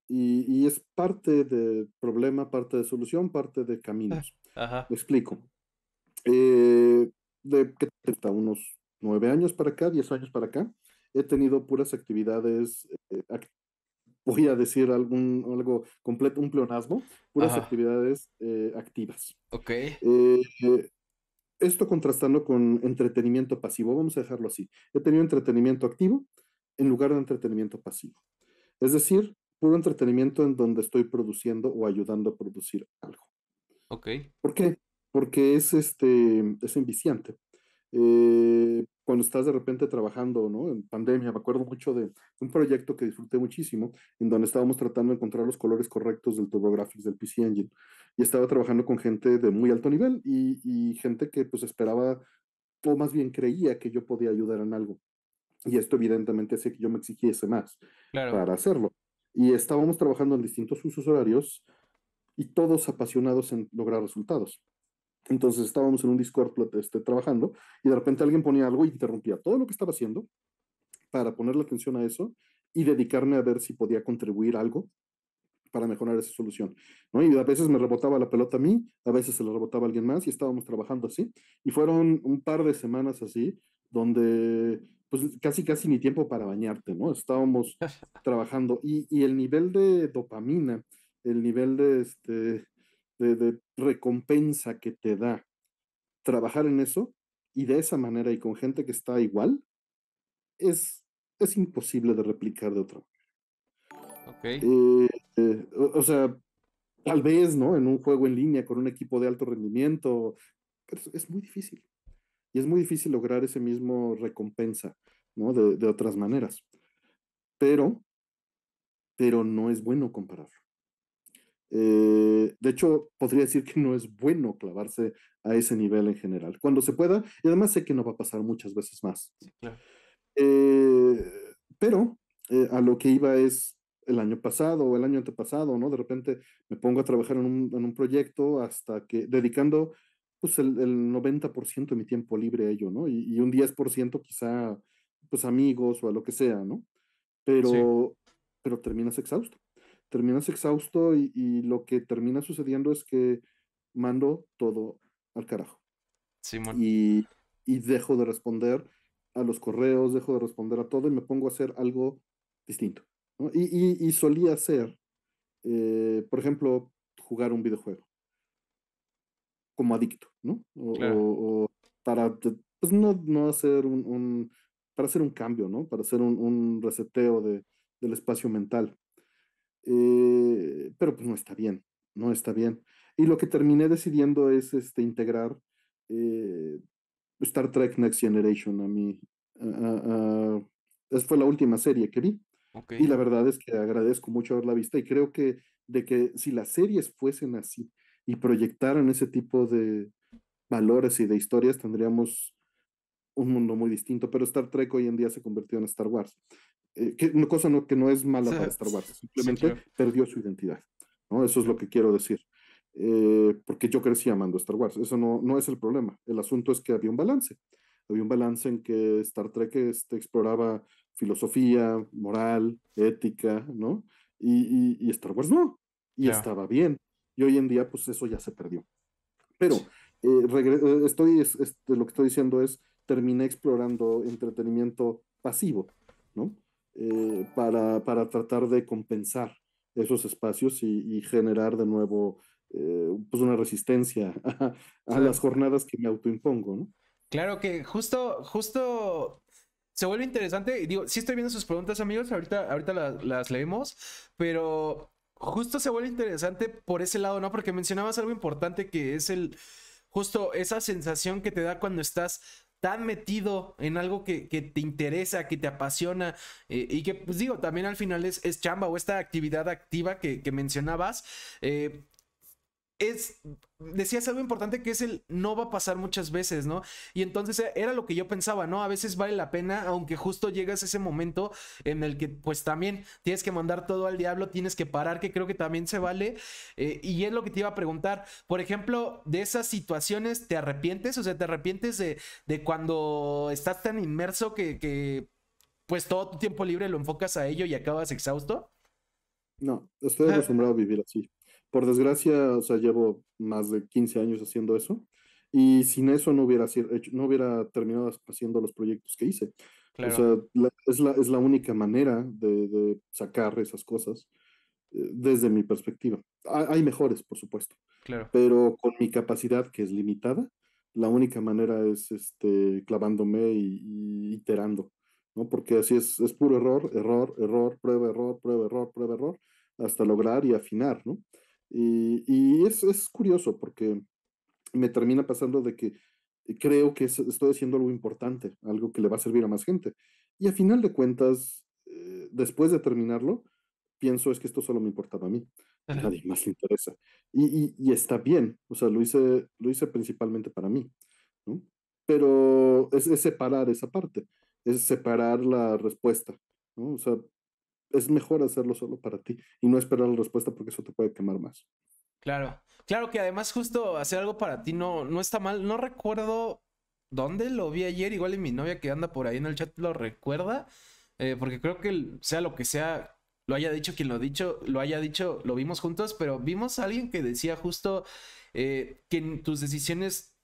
Y es parte de problema, parte de solución, parte de caminos. Ajá. Me explico. Eh, de que unos 9 años para acá, 10 años para acá, he tenido puras actividades, voy a decir algo completo, un pleonasmo, puras Ajá. actividades activas. Ok. Eh, Esto contrastando con entretenimiento pasivo, vamos a dejarlo así. He tenido entretenimiento activo en lugar de entretenimiento pasivo. Es decir, puro entretenimiento en donde estoy produciendo o ayudando a producir algo. Ok. ¿Por qué? Porque es enviciante. Cuando estás de repente trabajando, ¿no? En pandemia, me acuerdo mucho de un proyecto que disfruté muchísimo, en donde estábamos tratando de encontrar los colores correctos del TurboGrafx del PC Engine. Y estaba trabajando con gente de muy alto nivel y gente que pues esperaba, o más bien creía que yo podía ayudar en algo. Y esto evidentemente hace que yo me exigiese más Claro. para hacerlo. Y estábamos trabajando en distintos usos horarios y todos apasionados en lograr resultados. Entonces estábamos en un Discord trabajando y de repente alguien ponía algo y interrumpía todo lo que estaba haciendo para ponerle atención a eso y dedicarme a ver si podía contribuir algo para mejorar esa solución, ¿no? Y a veces me rebotaba la pelota a mí, a veces se la rebotaba a alguien más y estábamos trabajando así. Y fueron un par de semanas así, donde pues casi ni tiempo para bañarte, ¿no? Estábamos trabajando y el nivel de dopamina, el nivel de recompensa que te da trabajar en eso y de esa manera y con gente que está igual, es, es imposible de replicar de otra manera. Ok. O sea, tal vez, ¿no? En un juego en línea con un equipo de alto rendimiento, pero es muy difícil. Y es muy difícil lograr ese mismo recompensa, ¿no? De otras maneras. Pero, pero no es bueno compararlo. De hecho, podría decir que no es bueno clavarse a ese nivel en general. Cuando se pueda, y además sé que no va a pasar muchas veces más. Sí, claro. Pero a lo que iba es el año pasado o el año antepasado, ¿no? De repente me pongo a trabajar en un proyecto hasta que, dedicando pues el 90% de mi tiempo libre a ello, ¿no? Y un 10% quizá, pues amigos o a lo que sea, ¿no? Sí. Pero, pero terminas exhausto y lo que termina sucediendo es que mando todo al carajo Simón. y, y dejo de responder a los correos, dejo de responder a todo y me pongo a hacer algo distinto, ¿no? Y solía hacer, por ejemplo, jugar un videojuego como adicto, ¿no? Claro. O para, pues no hacer para hacer un cambio, ¿no? Para hacer un reseteo del espacio mental. Pero pues no está bien, no está bien. Y lo que terminé decidiendo es integrar eh, Star Trek Next Generation a mí. Esa fue la última serie que vi. Ok. Y la verdad es que agradezco mucho haberla vista y creo que de que si las series fuesen así y proyectaran ese tipo de valores y de historias, tendríamos un mundo muy distinto. Pero Star Trek hoy en día se convirtió en Star Wars. Una cosa que no es mala para Star Wars, Sí, simplemente claro. perdió su identidad, ¿no? Eso es lo que quiero decir. Porque yo crecí amando Star Wars, eso no es el problema. El asunto es que había un balance en que Star Trek exploraba filosofía, moral, ética, ¿no? Y Star Wars no, y Claro. estaba bien. Y hoy en día, pues eso ya se perdió. Pero lo que estoy diciendo es, terminé explorando entretenimiento pasivo, ¿no? Para tratar de compensar esos espacios y generar de nuevo pues una resistencia a las jornadas que me autoimpongo, ¿no? Claro que justo se vuelve interesante. Digo, sí estoy viendo sus preguntas, amigos. Ahorita las leemos, pero justo se vuelve interesante por ese lado, ¿no? Porque mencionabas algo importante que es justo esa sensación que te da cuando estás tan metido en algo que te interesa, que te apasiona, y que, pues digo, también al final es chamba o esta actividad activa que mencionabas. eh, Decías algo importante que es el no va a pasar muchas veces, ¿no? Y entonces era lo que yo pensaba, ¿no? A veces vale la pena, aunque justo llegas a ese momento en el que pues también tienes que mandar todo al diablo, tienes que parar, que creo que también se vale. Y es lo que te iba a preguntar, por ejemplo, de esas situaciones, ¿te arrepientes? O sea, ¿te arrepientes de cuando estás tan inmerso que pues todo tu tiempo libre lo enfocas a ello y acabas exhausto? No, estoy acostumbrado a vivir así. Por desgracia, o sea, llevo más de 15 años haciendo eso y sin eso no hubiera terminado haciendo los proyectos que hice. O Claro, sea, es la única manera de sacar esas cosas desde mi perspectiva. Hay mejores, por supuesto, claro. pero con mi capacidad, que es limitada, la única manera es clavándome y iterando, ¿no? Porque así es puro error, error, error, prueba, error, prueba, error, prueba, error, hasta lograr y afinar, ¿no? Y es curioso porque me termina pasando de que creo que estoy haciendo algo importante, algo que le va a servir a más gente. Y a final de cuentas, después de terminarlo, pienso es que esto solo me importaba a mí, a nadie más le interesa. Y está bien, o sea, lo hice principalmente para mí, ¿no? Pero es separar esa parte, es separar la respuesta, ¿no? O sea, es mejor hacerlo solo para ti y no esperar la respuesta porque eso te puede quemar más. Claro, claro que además justo hacer algo para ti no está mal. No recuerdo dónde lo vi ayer, igual y mi novia que anda por ahí en el chat lo recuerda, porque creo que sea lo que sea, lo haya dicho quien lo haya dicho, lo vimos juntos, pero vimos a alguien que decía justo que en tus decisiones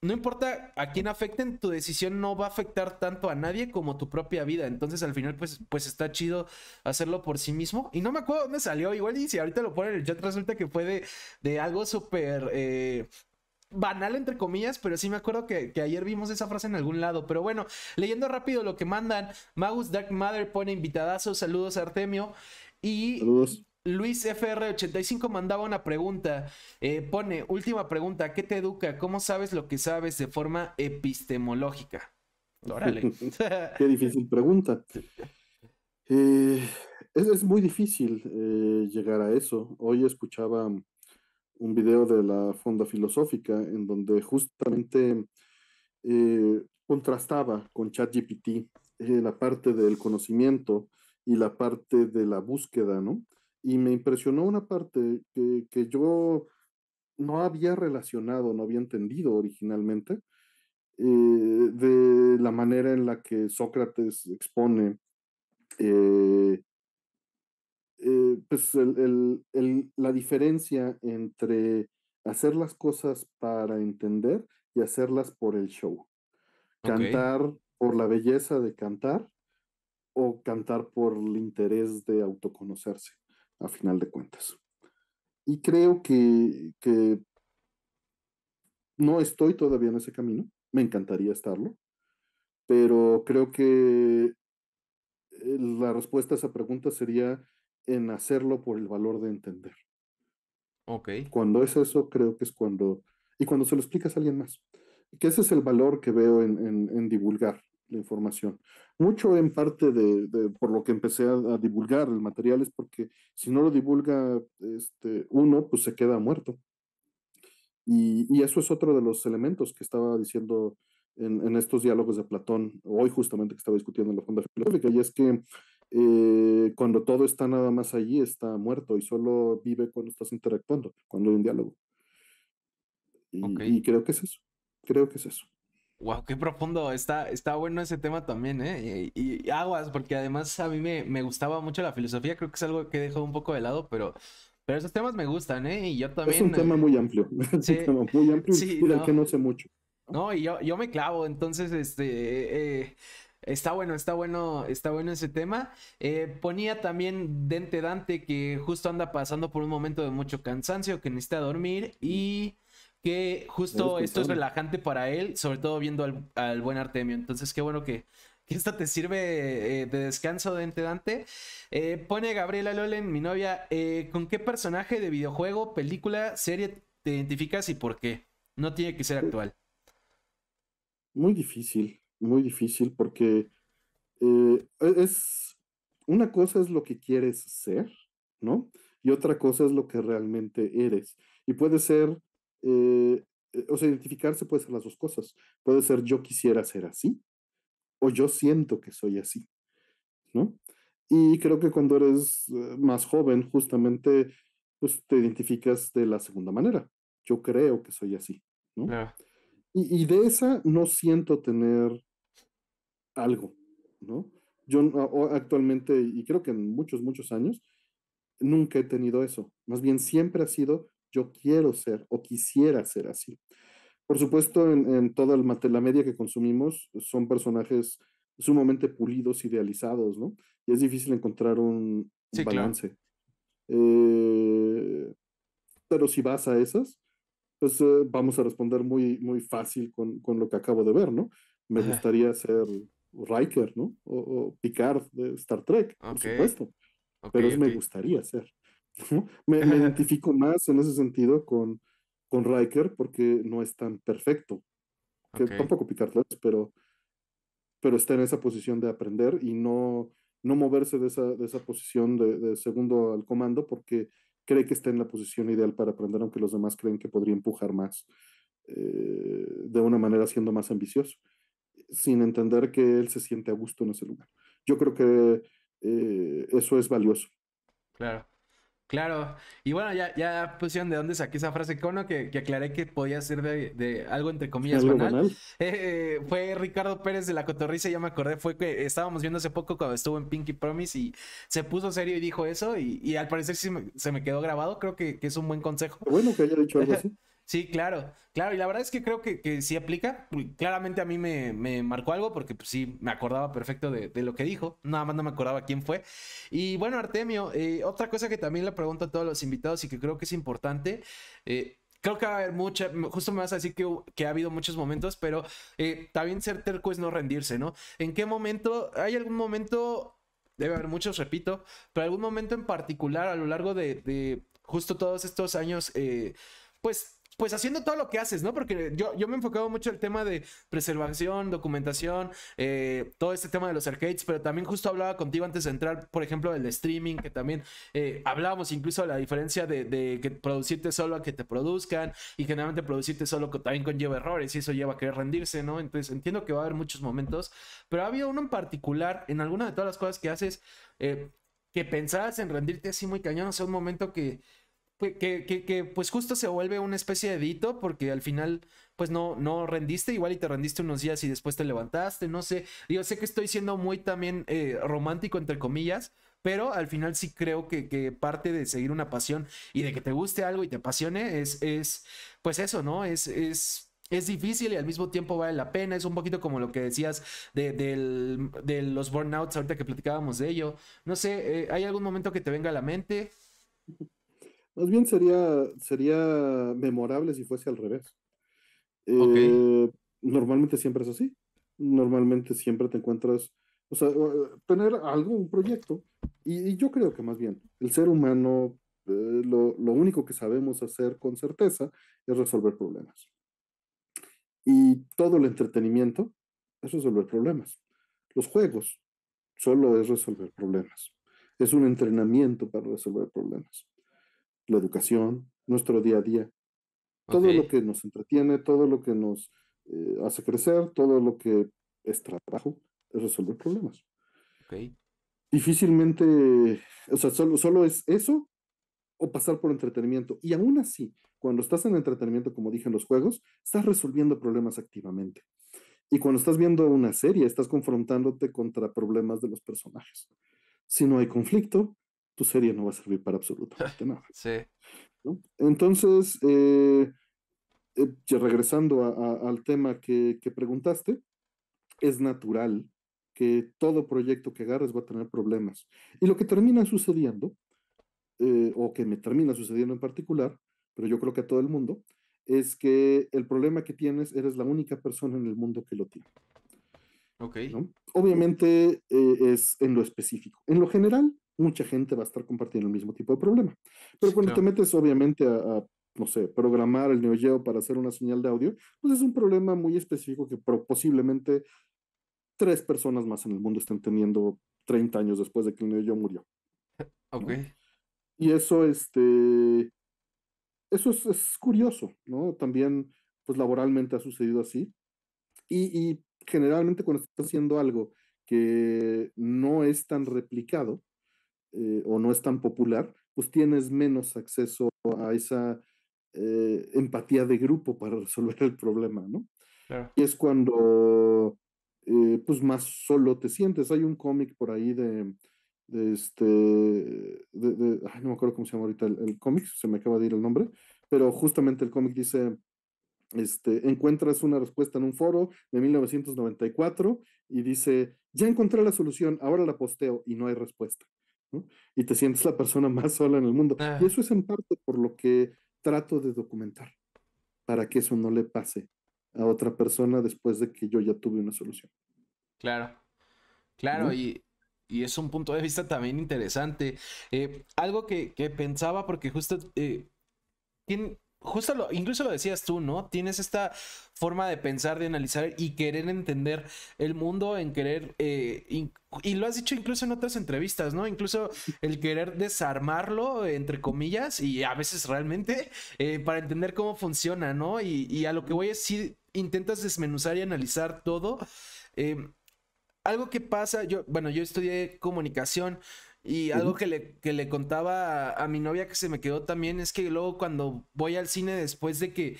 no importa a quién afecten, tu decisión no va a afectar tanto a nadie como tu propia vida. Entonces, al final, pues está chido hacerlo por sí mismo. Y no me acuerdo dónde salió. Igual, y si ahorita lo ponen en el chat, resulta que fue de algo súper banal, entre comillas. Pero sí me acuerdo que ayer vimos esa frase en algún lado. Pero bueno, leyendo rápido lo que mandan, Magus Dark Mother pone invitadazo. Saludos, Artemio. Y Saludos. Luis FR85 mandaba una pregunta. Pone, última pregunta, ¿qué te educa? ¿Cómo sabes lo que sabes de forma epistemológica? Órale. Qué difícil pregunta. Eh, es muy difícil llegar a eso. Hoy escuchaba un video de la Fonda Filosófica en donde justamente contrastaba con ChatGPT la parte del conocimiento y la parte de la búsqueda, ¿no? Y me impresionó una parte que yo no había relacionado, no había entendido originalmente, de la manera en la que Sócrates expone pues la diferencia entre hacer las cosas para entender y hacerlas por el show. Ok, Cantar por la belleza de cantar o cantar por el interés de autoconocerse, a final de cuentas. Y creo que no estoy todavía en ese camino, me encantaría estarlo, pero creo que la respuesta a esa pregunta sería en hacerlo por el valor de entender. Ok, Cuando es eso, creo que es cuando, y cuando se lo explicas a alguien más, que ese es el valor que veo en divulgar la información. Mucho en parte por lo que empecé a divulgar el material es porque si no lo divulga uno, pues se queda muerto. Y eso es otro de los elementos que estaba diciendo en estos diálogos de Platón, hoy justamente que estaba discutiendo en la Fonda Filosófica, y es que cuando todo está nada más allí, está muerto y solo vive cuando estás interactuando, cuando hay un diálogo. ok. Y creo que es eso, creo que es eso. Wow, qué profundo. Está bueno ese tema también, ¿eh? Y aguas, porque además a mí me gustaba mucho la filosofía. Creo que es algo que he dejado un poco de lado, pero esos temas me gustan, ¿eh? Y yo Es un también, tema muy amplio, es un sí, tema muy amplio sí, y del que no. no sé mucho, ¿no? No, y yo me clavo, entonces, está bueno, está bueno, está bueno ese tema. Ponía también Dente Dante que justo anda pasando por un momento de mucho cansancio, que necesita dormir y que Eres justo esto es pensable. relajante para él, sobre todo viendo al buen Artemio. Entonces, qué bueno que esto te sirve de descanso, Dente Dante. Pone Gabriela Lolen, mi novia, ¿con qué personaje de videojuego, película, serie te identificas y por qué? No tiene que ser actual. Muy difícil, porque una cosa es lo que quieres ser, ¿no? Y otra cosa es lo que realmente eres. Y puede ser, o sea, identificarse puede ser las dos cosas. Puede ser yo quisiera ser así o yo siento que soy así, ¿no? Y creo que cuando eres más joven, justamente, pues te identificas de la segunda manera. Yo creo que soy así, ¿no? Claro. Y de esa no siento tener algo, ¿no? Yo actualmente, y creo que en muchos, muchos años, nunca he tenido eso. Más bien siempre ha sido yo quiero ser o quisiera ser así. Por supuesto, en toda la media que consumimos son personajes sumamente pulidos, idealizados, ¿no? Y es difícil encontrar un Sí, claro. balance. Eh, pero si vas a esas, pues vamos a responder muy, muy fácil con lo que acabo de ver, ¿no? Me Ajá. gustaría ser Riker, ¿no? O Picard de Star Trek, por Ok, supuesto, ok, pero es ok. me gustaría ser, ¿no? Me identifico más en ese sentido con Riker porque no es tan perfecto, que Ok, tampoco Picard lo es, pero está en esa posición de aprender y no moverse de esa posición de segundo al comando porque cree que está en la posición ideal para aprender, aunque los demás creen que podría empujar más de una manera siendo más ambicioso, sin entender que él se siente a gusto en ese lugar. Yo creo que eso es valioso. claro. Claro. Y bueno, ya pusieron de dónde saqué esa frase. Qué bueno que aclaré que podía ser de algo entre comillas Algo banal. banal. Fue Ricardo Pérez de la Cotorrisa, ya me acordé. Fue que estábamos viendo hace poco cuando estuvo en Pinky Promise y se puso serio y dijo eso. Y al parecer sí se me quedó grabado. Creo que es un buen consejo. Qué bueno que haya dicho algo así. Sí, claro, claro, y la verdad es que creo que sí aplica. Claramente a mí me marcó algo porque pues, sí me acordaba perfecto de lo que dijo, nada más no me acordaba quién fue. Y bueno, Artemio, otra cosa que también le pregunto a todos los invitados y que creo que es importante, creo que va a haber mucha, justo me vas a decir que ha habido muchos momentos, pero también ser terco es no rendirse, ¿no? ¿En qué momento, hay algún momento, debe haber muchos, repito, pero algún momento en particular a lo largo de justo todos estos años, pues haciendo todo lo que haces, ¿no? Porque yo me he enfocado mucho en el tema de preservación, documentación, todo este tema de los arcades, pero también justo hablaba contigo antes de entrar, por ejemplo, del streaming, que también hablábamos incluso de la diferencia de que producirte solo a que te produzcan y generalmente producirte solo también conlleva errores y eso lleva a querer rendirse, ¿no? Entonces entiendo que va a haber muchos momentos, pero ha habido uno en particular en alguna de todas las cosas que haces que pensabas en rendirte así muy cañón, o sea, un momento que pues justo se vuelve una especie de edito porque al final pues no rendiste, igual y te rendiste unos días y después te levantaste, no sé, digo, sé que estoy siendo muy también romántico entre comillas, pero al final sí creo que parte de seguir una pasión y de que te guste algo y te apasione es pues eso, ¿no? Es difícil y al mismo tiempo vale la pena. Es un poquito como lo que decías de los burnouts ahorita que platicábamos de ello. No sé, ¿hay algún momento que te venga a la mente? Más bien sería memorable si fuese al revés. Ok. Eh, Normalmente siempre es así. normalmente siempre te encuentras, o sea, tener algo, un proyecto, y yo creo que más bien el ser humano, lo único que sabemos hacer con certeza es resolver problemas. Y todo el entretenimiento es resolver problemas. Los juegos solo es resolver problemas. Es un entrenamiento para resolver problemas. La educación, nuestro día a día, Ok, todo lo que nos entretiene, todo lo que nos hace crecer, todo lo que es trabajo, es resolver problemas. ok. Difícilmente, o sea, solo es eso o pasar por entretenimiento. Y aún así, cuando estás en entretenimiento, como dije en los juegos, estás resolviendo problemas activamente. Y cuando estás viendo una serie, estás confrontándote contra problemas de los personajes. Si no hay conflicto, tu serie no va a servir para absolutamente nada, Sí, ¿no? Entonces, ya regresando al tema que preguntaste, es natural que todo proyecto que agarres va a tener problemas. Y lo que termina sucediendo, o que me termina sucediendo en particular, pero yo creo que a todo el mundo, es que el problema que tienes, eres la única persona en el mundo que lo tiene, ok. ¿no? Obviamente es en lo específico. En lo general, mucha gente va a estar compartiendo el mismo tipo de problema. Pero Sí, cuando te claro. metes, obviamente, no sé, programar el Neo Geo para hacer una señal de audio, pues es un problema muy específico que posiblemente 3 personas más en el mundo estén teniendo 30 años después de que el Neo Geo murió, Ok, ¿no? Y eso es curioso, ¿no? También, pues laboralmente ha sucedido así. Y generalmente cuando estás haciendo algo que no es tan replicado, o no es tan popular, pues tienes menos acceso a esa empatía de grupo para resolver el problema, ¿no? claro. Y es cuando pues más solo te sientes. Hay un cómic por ahí ay, no me acuerdo cómo se llama ahorita el cómic, se me acaba de ir el nombre, pero justamente el cómic dice, encuentras una respuesta en un foro de 1994 y dice, ya encontré la solución, ahora la posteo y no hay respuesta, ¿no? Y te sientes la persona más sola en el mundo. Y Ah, eso es en parte por lo que trato de documentar, para que eso no le pase a otra persona después de que yo ya tuve una solución, claro, claro, ¿no? y es un punto de vista también interesante. Algo que pensaba, porque justo justo incluso lo decías tú, ¿no? Tienes esta forma de pensar, de analizar y querer entender el mundo, en querer, y lo has dicho incluso en otras entrevistas, ¿no? Incluso el querer desarmarlo, entre comillas, y a veces realmente, para entender cómo funciona, ¿no? Y a lo que voy es si intentas desmenuzar y analizar todo. eh, Algo que pasa, bueno, yo estudié comunicación y algo Ujú. que le contaba a mi novia que se me quedó también es que luego cuando voy al cine después de que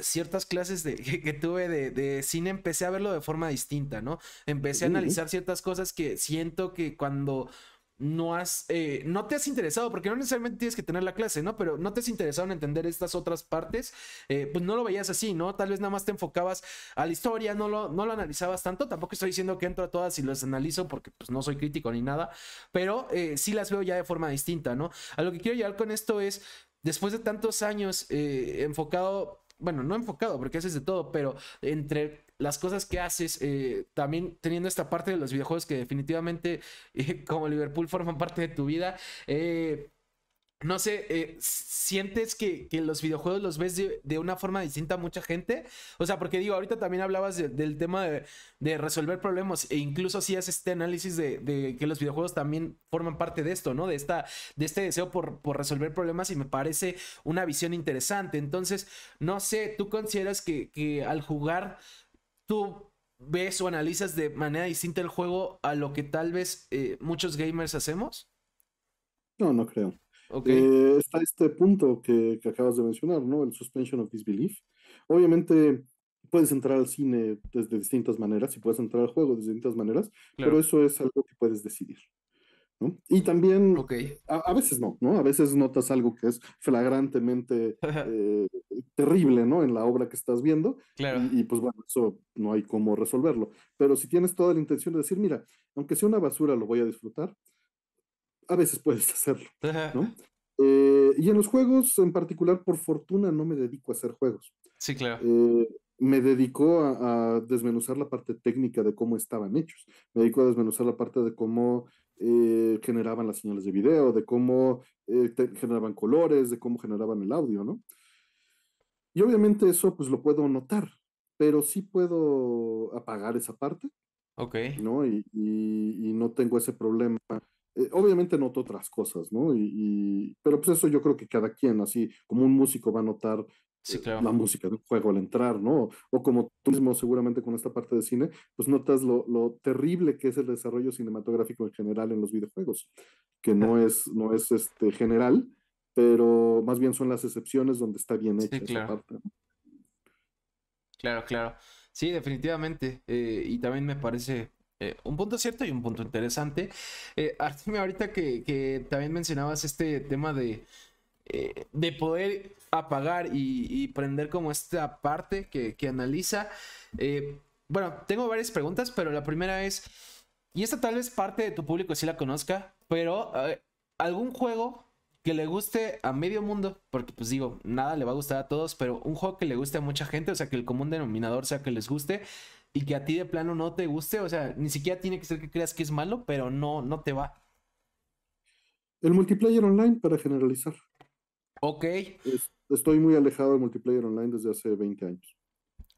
ciertas clases que tuve de cine empecé a verlo de forma distinta, ¿no? Empecé a Ujú. analizar ciertas cosas que siento que cuando no te has interesado, porque no necesariamente tienes que tener la clase, ¿no? Pero no te has interesado en entender estas otras partes, pues no lo veías así, ¿no? Tal vez nada más te enfocabas a la historia, no lo analizabas tanto. Tampoco estoy diciendo que entro a todas y las analizo porque pues no soy crítico ni nada, pero sí las veo ya de forma distinta, ¿no? A lo que quiero llegar con esto es, después de tantos años enfocado, bueno, no enfocado porque haces de todo, pero entre las cosas que haces, también teniendo esta parte de los videojuegos que definitivamente, como Liverpool, forman parte de tu vida. No sé, ¿sientes que los videojuegos los ves de una forma distinta a mucha gente? O sea, porque digo, ahorita también hablabas del tema de resolver problemas e incluso hacías este análisis de que los videojuegos también forman parte de esto, ¿no? De este deseo por resolver problemas y me parece una visión interesante. Entonces, no sé, ¿tú consideras que al jugar tú ves o analizas de manera distinta el juego a lo que tal vez muchos gamers hacemos? No, no creo. Ok, Está este punto que acabas de mencionar, ¿no? El suspension of disbelief. Obviamente puedes entrar al cine desde distintas maneras y puedes entrar al juego de distintas maneras, pero claro. eso es algo que puedes decidir, ¿no? Y también, Ok. a veces no, ¿no? A veces notas algo que es flagrantemente terrible, ¿no? En la obra que estás viendo Claro. pues bueno, eso no hay cómo resolverlo. Pero si tienes toda la intención de decir, mira, aunque sea una basura, lo voy a disfrutar, a veces puedes hacerlo, ¿no? Y en los juegos en particular, por fortuna, no me dedico a hacer juegos. Sí, claro. Eh, me dedicó a desmenuzar la parte técnica de cómo estaban hechos. Me dedicó a desmenuzar la parte de cómo generaban las señales de video, de cómo generaban colores, de cómo generaban el audio, ¿no? Y obviamente eso pues lo puedo notar, pero sí puedo apagar esa parte, Ok. ¿no? Y no tengo ese problema. Obviamente noto otras cosas, ¿no? Pero pues eso yo creo que cada quien, así como un músico va a notar Sí, la claro. música del juego al entrar, ¿no? O como tú mismo seguramente con esta parte de cine, pues notas lo terrible que es el desarrollo cinematográfico en general en los videojuegos, que no es general, pero más bien son las excepciones donde está bien Sí, hecha esa claro. parte, ¿no? Claro, claro. Sí, definitivamente. Y también me parece un punto cierto y un punto interesante. Artemio, ahorita que también mencionabas este tema de poder apagar y prender como esta parte que analiza. Bueno, tengo varias preguntas, pero la primera es, y esta tal vez parte de tu público sí la conozca, pero ¿algún juego que le guste a medio mundo? Porque pues digo, nada le va a gustar a todos, pero un juego que le guste a mucha gente, o sea, que el común denominador sea que les guste y que a ti de plano no te guste, o sea, ni siquiera tiene que ser que creas que es malo, pero no te va. El multiplayer online, para generalizar. Ok, Estoy muy alejado del multiplayer online desde hace 20 años.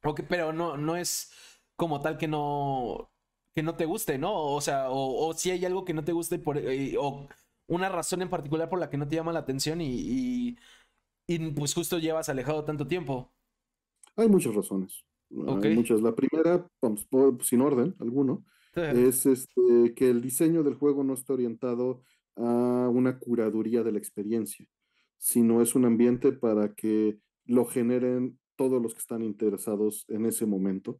ok, pero no es como tal que no te guste, ¿no? O sea, o si hay algo que no te guste o una razón en particular por la que no te llama la atención y pues justo llevas alejado tanto tiempo. Hay muchas razones. Ok. Hay muchas. La primera, vamos, sin orden alguno, es que el diseño del juego no está orientado a una curaduría de la experiencia, sino es un ambiente para que lo generen todos los que están interesados en ese momento.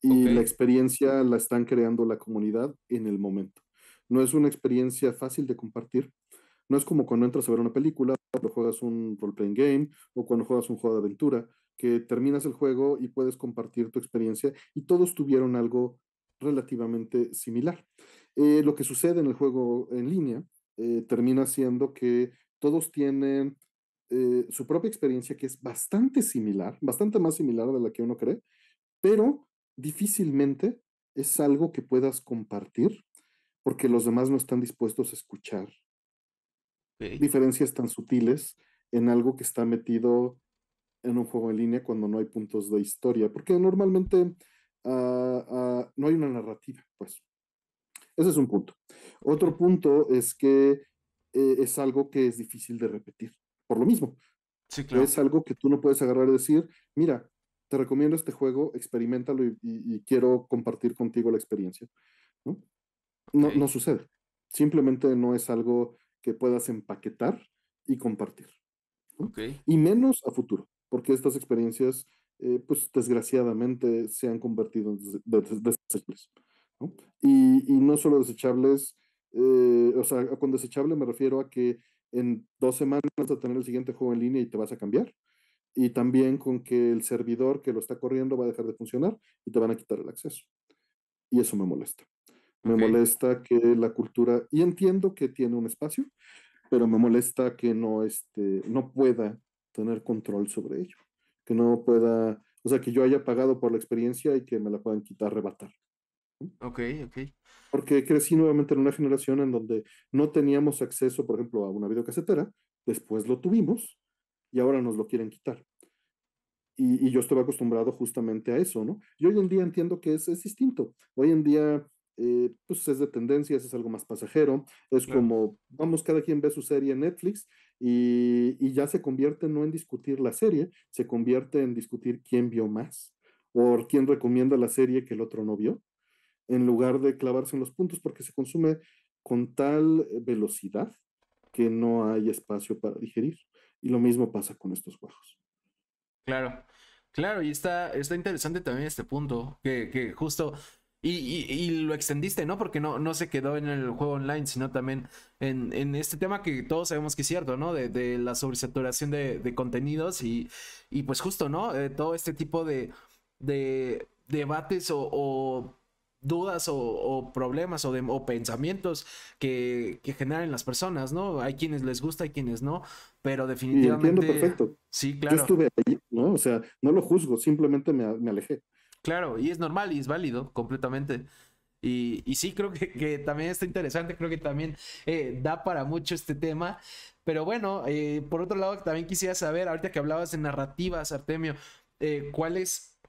Ok, Y la experiencia la están creando la comunidad en el momento. No es una experiencia fácil de compartir. No es como cuando entras a ver una película, cuando juegas un role-playing game o cuando juegas un juego de aventura, que terminas el juego y puedes compartir tu experiencia y todos tuvieron algo relativamente similar. Lo que sucede en el juego en línea termina siendo que todos tienen su propia experiencia que es bastante similar, bastante más similar de la que uno cree, pero difícilmente es algo que puedas compartir porque los demás no están dispuestos a escuchar ok, diferencias tan sutiles en algo que está metido en un juego en línea cuando no hay puntos de historia, porque normalmente no hay una narrativa, pues. Ese es un punto. ok. Otro punto es que es algo que es difícil de repetir, por lo mismo. Sí, claro. Es algo que tú no puedes agarrar y decir, mira, te recomiendo este juego, experimentalo y quiero compartir contigo la experiencia, ¿no? Ok, No sucede. Simplemente no es algo que puedas empaquetar y compartir, ¿no? ok, Y menos a futuro, porque estas experiencias, pues desgraciadamente se han convertido en desechables, ¿no? Y no solo desechables, o sea, con desechable me refiero a que en 2 semanas vas a tener el siguiente juego en línea y te vas a cambiar. Y también con que el servidor que lo está corriendo va a dejar de funcionar y te van a quitar el acceso. Y eso me molesta. Me ok. molesta que la cultura, y entiendo que tiene un espacio, pero me molesta que no pueda tener control sobre ello, que no pueda, o sea, que yo haya pagado por la experiencia y que me la puedan quitar, arrebatar. ¿No? Ok, ok. Porque crecí nuevamente en una generación en donde no teníamos acceso, por ejemplo, a una videocasetera, después lo tuvimos y ahora nos lo quieren quitar. Y yo estaba acostumbrado justamente a eso, ¿no? Y hoy en día entiendo que es distinto. Hoy en día, pues es de tendencias, es algo más pasajero, es Claro. como, vamos, cada quien ve su serie en Netflix y ya se convierte no en discutir la serie, se convierte en discutir quién vio más o quién recomienda la serie que el otro no vio, en lugar de clavarse en los puntos porque se consume con tal velocidad que no hay espacio para digerir. Y lo mismo pasa con estos juegos. Claro, claro, y está interesante también este punto, que justo, y lo extendiste, ¿no? Porque no se quedó en el juego online, sino también en este tema que todos sabemos que es cierto, ¿no? De la sobresaturación de contenidos y pues justo, ¿no? Todo este tipo de debates o dudas o problemas o pensamientos que generan las personas, ¿no? Hay quienes les gusta, hay quienes no, pero Y entiendo definitivamente perfecto. sí, Yo claro. estuve ahí, ¿no? O sea, no lo juzgo, simplemente me alejé. Claro, y es normal y es válido completamente. Y sí, creo que también está interesante, creo que también da para mucho este tema. Pero bueno, por otro lado, también quisiera saber, ahorita que hablabas de narrativas, Artemio, ¿cuál es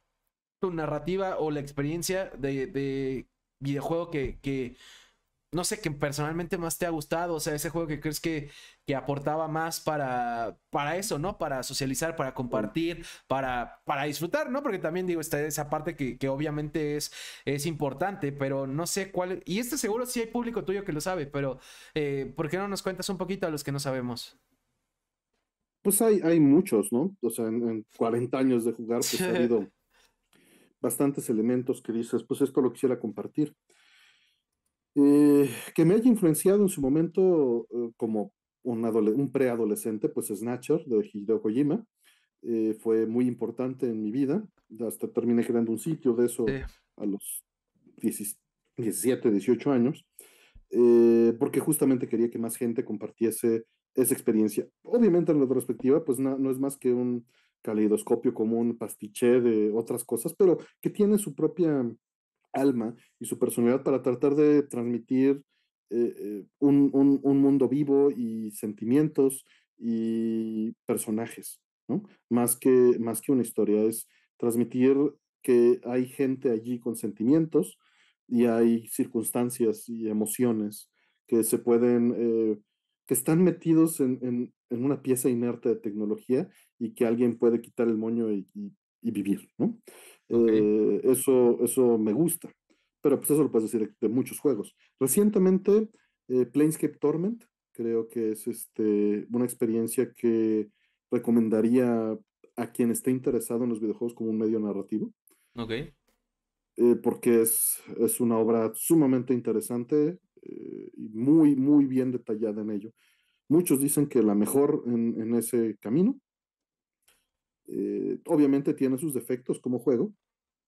tu narrativa o la experiencia de videojuego que no sé, que personalmente más te ha gustado? O sea, ese juego que crees que aportaba más para eso, ¿no? Para socializar, para Bueno, compartir, para disfrutar, ¿no? Porque también digo, está esa parte que obviamente es importante, pero no sé cuál. Y este seguro sí hay público tuyo que lo sabe, pero ¿por qué no nos cuentas un poquito a los que no sabemos? pues hay muchos, ¿no? O sea, en 40 años de jugar, pues ha habido bastantes elementos que dices, pues esto lo quisiera compartir. Que me haya influenciado en su momento como un preadolescente, pues Snatcher de Hideo Kojima, fue muy importante en mi vida. Hasta terminé creando un sitio de eso Sí, a los 10 17, 18 años, porque justamente quería que más gente compartiese esa experiencia. Obviamente en la retrospectiva, pues no es más que un caleidoscopio común, pastiché de otras cosas, pero que tiene su propia alma y su personalidad para tratar de transmitir un mundo vivo y sentimientos y personajes, ¿no? Más que una historia, es transmitir que hay gente allí con sentimientos y hay circunstancias y emociones que se pueden, que están metidos en una pieza inerte de tecnología y que alguien puede quitar el moño y vivir, ¿no? ok, Eso me gusta, pero pues eso lo puedes decir de muchos juegos. Recientemente, Planescape Torment, creo que es una experiencia que recomendaría a quien esté interesado en los videojuegos como un medio narrativo, ok, porque es una obra sumamente interesante y muy bien detallada en ello. Muchos dicen que la mejor en ese camino. Obviamente tiene sus defectos como juego,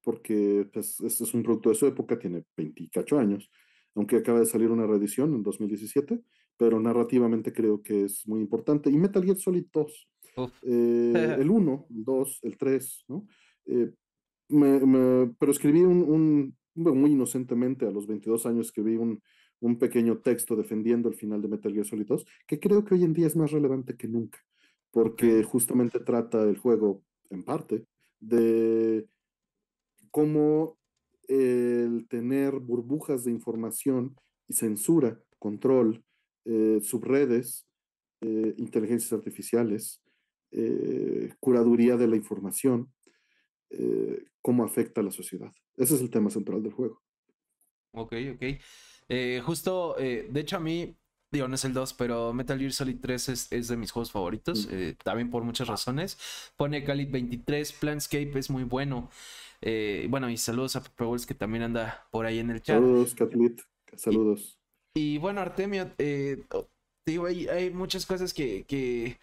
porque pues, es un producto de su época, tiene 28 años, aunque acaba de salir una reedición en 2017, pero narrativamente creo que es muy importante. Y Metal Gear Solid 2, uf. el uno, el 2, el 3, ¿no? Eh, pero escribí bueno, muy inocentemente, a los 22 años escribí un pequeño texto defendiendo el final de Metal Gear Solid 2, que creo que hoy en día es más relevante que nunca, Ok, porque justamente trata el juego, en parte, de cómo el tener burbujas de información y censura, control, subredes, inteligencias artificiales, curaduría de la información, cómo afecta a la sociedad. Ese es el tema central del juego. ok, ok. Justo, de hecho a mí, digo, no es el 2 pero Metal Gear Solid 3 es de mis juegos favoritos, Mm. también por muchas razones. Pone Calid 23, Planscape es muy bueno. Bueno, y saludos a Pepe Wolves que también anda por ahí en el chat. Saludos, Catlit. Y, Saludos. y bueno, Artemio, te digo, hay muchas cosas que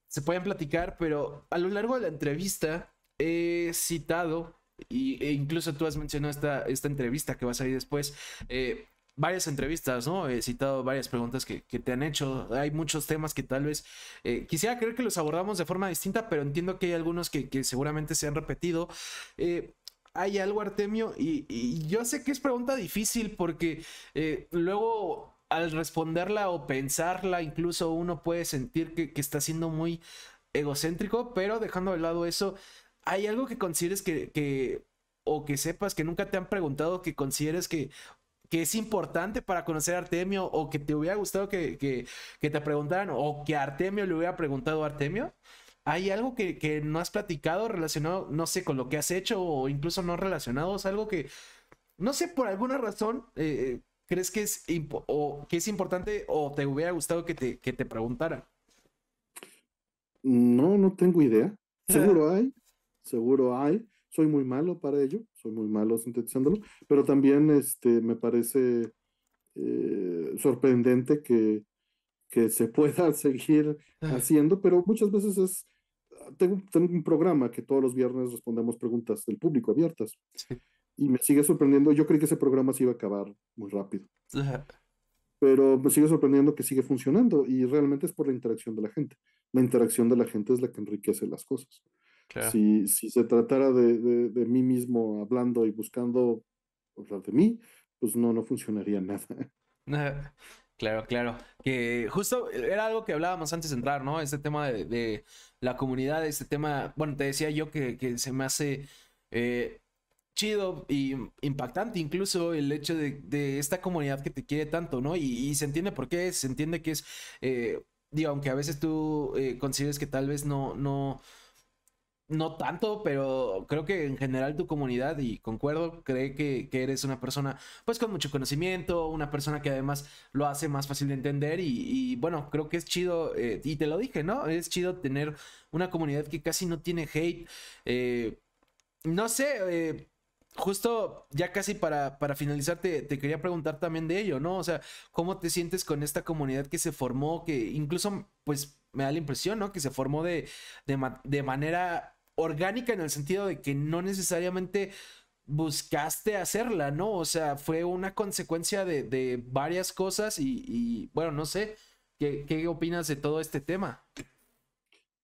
se pueden platicar, pero a lo largo de la entrevista he citado, e incluso tú has mencionado esta entrevista que va a salir después, varias entrevistas, ¿no? He citado varias preguntas que te han hecho. Hay muchos temas que tal vez quisiera creer que los abordamos de forma distinta, pero entiendo que hay algunos que seguramente se han repetido. Eh, hay algo, Artemio, y yo sé que es pregunta difícil porque luego al responderla o pensarla, incluso uno puede sentir que está siendo muy egocéntrico, pero dejando de lado eso, ¿hay algo que consideres o que sepas que nunca te han preguntado, que consideres que es importante para conocer a Artemio o que te hubiera gustado que te preguntaran o que Artemio le hubiera preguntado a Artemio? ¿Hay algo que no has platicado relacionado, no sé, con lo que has hecho o incluso no relacionados? Algo que, no sé, por alguna razón, crees que o que es importante o te hubiera gustado que te preguntaran. No, no tengo idea. Seguro hay. Soy muy malo para ello, soy muy malo sintetizándolo, pero también me parece sorprendente que se pueda seguir haciendo, pero muchas veces tengo un programa que todos los viernes respondemos preguntas del público abiertas y me sigue sorprendiendo. Yo creí que ese programa se iba a acabar muy rápido, pero me sigue sorprendiendo que sigue funcionando y realmente es por la interacción de la gente. La interacción de la gente es la que enriquece las cosas. Claro. Si se tratara de mí mismo hablando y buscando hablar de mí, pues no funcionaría nada. Claro, claro. Que justo era algo que hablábamos antes de entrar, ¿no? Este tema de la comunidad, este tema, bueno, te decía yo que se me hace chido y impactante incluso el hecho de esta comunidad que te quiere tanto, ¿no? Y se entiende por qué, se entiende que es, digo, aunque a veces tú consideres que tal vez no tanto, pero creo que en general tu comunidad, y concuerdo, cree que eres una persona pues con mucho conocimiento, una persona que además lo hace más fácil de entender y bueno, creo que es chido, y te lo dije, ¿no? Es chido tener una comunidad que casi no tiene hate. No sé, justo ya casi para finalizar te quería preguntar también de ello, ¿no? O sea, ¿cómo te sientes con esta comunidad que se formó, que incluso pues me da la impresión, ¿no? Que se formó de manera orgánica en el sentido de que no necesariamente buscaste hacerla, ¿no? O sea, fue una consecuencia de varias cosas bueno, no sé, ¿qué opinas de todo este tema?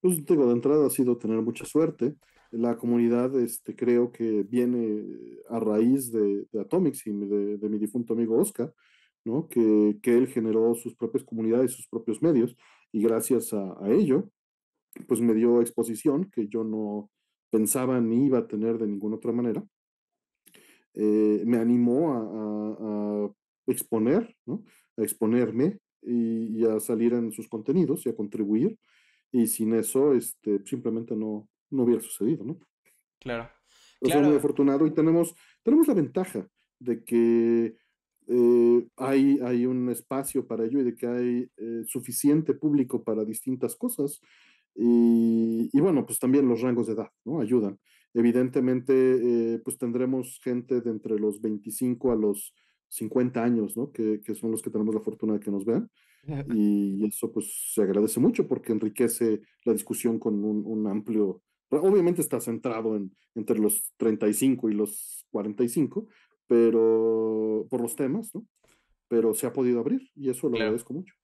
Pues digo, de entrada ha sido tener mucha suerte. La comunidad, creo que viene a raíz de Atomics y de mi difunto amigo Oscar, ¿no? Que él generó sus propias comunidades, sus propios medios, y gracias a ello, pues me dio exposición que yo no pensaba ni iba a tener de ninguna otra manera. Me animó a exponer, ¿no? A exponerme y a salir en sus contenidos y a contribuir. Y sin eso, simplemente no hubiera sucedido, ¿no? Claro, Yo soy muy claro. afortunado y tenemos la ventaja de que hay un espacio para ello y de que hay suficiente público para distintas cosas. Y bueno, pues también los rangos de edad, ¿no? Ayudan. Evidentemente, pues tendremos gente de entre los 25 a los 50 años, ¿no? Que son los que tenemos la fortuna de que nos vean. Y eso pues se agradece mucho porque enriquece la discusión con un amplio, obviamente está centrado entre los 35 y los 45, pero por los temas, ¿no? Pero se ha podido abrir y eso lo Claro, agradezco mucho.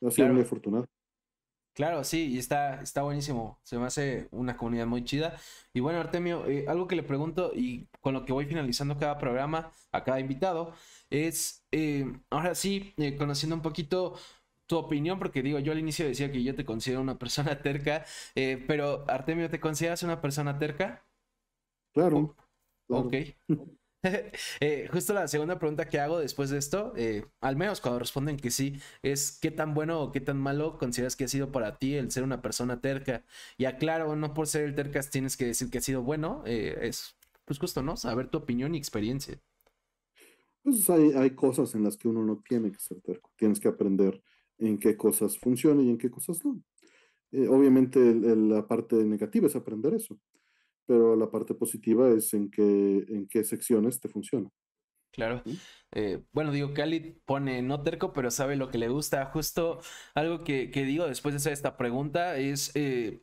Ha sido muy claro. afortunado. Claro, sí, y está buenísimo. Se me hace una comunidad muy chida. Y bueno, Artemio, algo que le pregunto y con lo que voy finalizando cada programa a cada invitado es, ahora sí, conociendo un poquito tu opinión, porque digo, yo al inicio decía que yo te considero una persona terca, pero Artemio, ¿te consideras una persona terca? Claro, Oh, ok. claro. Justo la segunda pregunta que hago después de esto, al menos cuando responden que sí, es ¿qué tan bueno o qué tan malo consideras que ha sido para ti el ser una persona terca? Y aclaro, no por ser el tercas tienes que decir que ha sido bueno, es pues justo, ¿no? Saber tu opinión y experiencia. Pues hay cosas en las que uno no tiene que ser terco. Tienes que aprender en qué cosas funcionan y en qué cosas no. Obviamente la parte negativa es aprender eso, pero la parte positiva es en qué secciones te funciona. Claro. ¿No? Bueno, digo, Khalid pone no terco, pero sabe lo que le gusta. Justo algo que digo después de hacer esta pregunta es,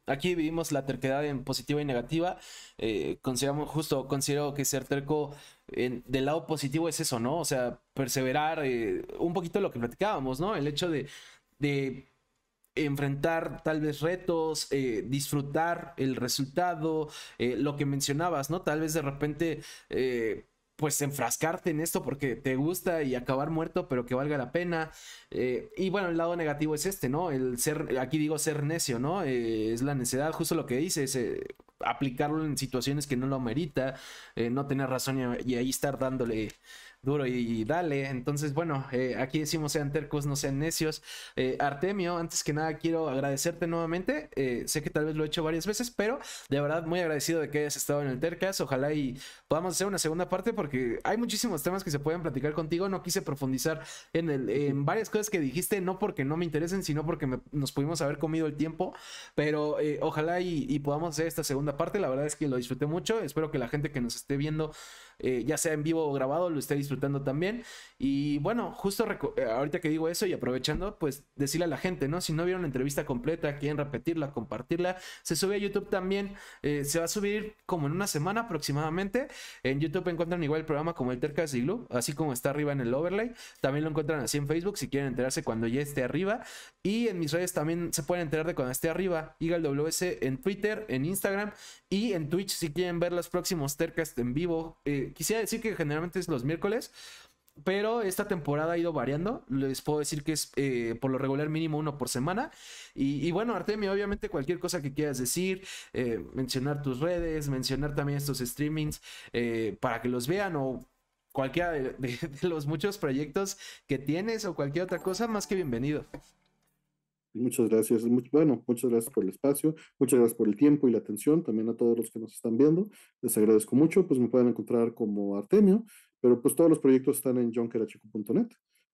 aquí dividimos la terquedad en positiva y negativa. Considero que ser terco del lado positivo es eso, ¿no? O sea, perseverar, un poquito lo que platicábamos, ¿no? El hecho de enfrentar tal vez retos, disfrutar el resultado, lo que mencionabas, ¿no? Tal vez de repente, pues enfrascarte en esto porque te gusta y acabar muerto, pero que valga la pena. Y bueno, el lado negativo es este, ¿no? El ser, aquí digo ser necio, ¿no? Es la necedad, justo lo que dices, aplicarlo en situaciones que no lo amerita, no tener razón y ahí estar dándole duro y dale. Entonces, bueno, aquí decimos sean tercos, no sean necios. Artemio, antes que nada quiero agradecerte nuevamente. Sé que tal vez lo he hecho varias veces, pero de verdad muy agradecido de que hayas estado en el Tercas. Ojalá y podamos hacer una segunda parte porque hay muchísimos temas que se pueden platicar contigo. No quise profundizar en varias cosas que dijiste, no porque no me interesen, sino porque nos pudimos haber comido el tiempo. Pero ojalá y podamos hacer esta segunda parte. La verdad es que lo disfruté mucho. Espero que la gente que nos esté viendo, ya sea en vivo o grabado, lo esté disfrutando disfrutando también. Y bueno, justo ahorita que digo eso y aprovechando, pues decirle a la gente, ¿no? Si no vieron la entrevista completa, quieren repetirla, compartirla, se sube a YouTube también. Se va a subir como en una semana aproximadamente. En YouTube encuentran igual el programa como el Tercas de Igloo, así como está arriba en el overlay. También lo encuentran así en Facebook si quieren enterarse cuando ya esté arriba. Y en mis redes también se pueden enterar de cuando esté arriba. EagleWS en Twitter, en Instagram y en Twitch si quieren ver los próximos Tercast en vivo. Quisiera decir que generalmente es los miércoles, pero esta temporada ha ido variando. Les puedo decir que es por lo regular mínimo uno por semana. Y bueno, Artemio, obviamente cualquier cosa que quieras decir, mencionar tus redes, mencionar también estos streamings para que los vean, o cualquiera de los muchos proyectos que tienes o cualquier otra cosa, más que bienvenido. Muchas gracias. Bueno, muchas gracias por el espacio, muchas gracias por el tiempo y la atención, también a todos los que nos están viendo. Les agradezco mucho, pues me pueden encontrar como Artemio, pero pues todos los proyectos están en jonkerachico.net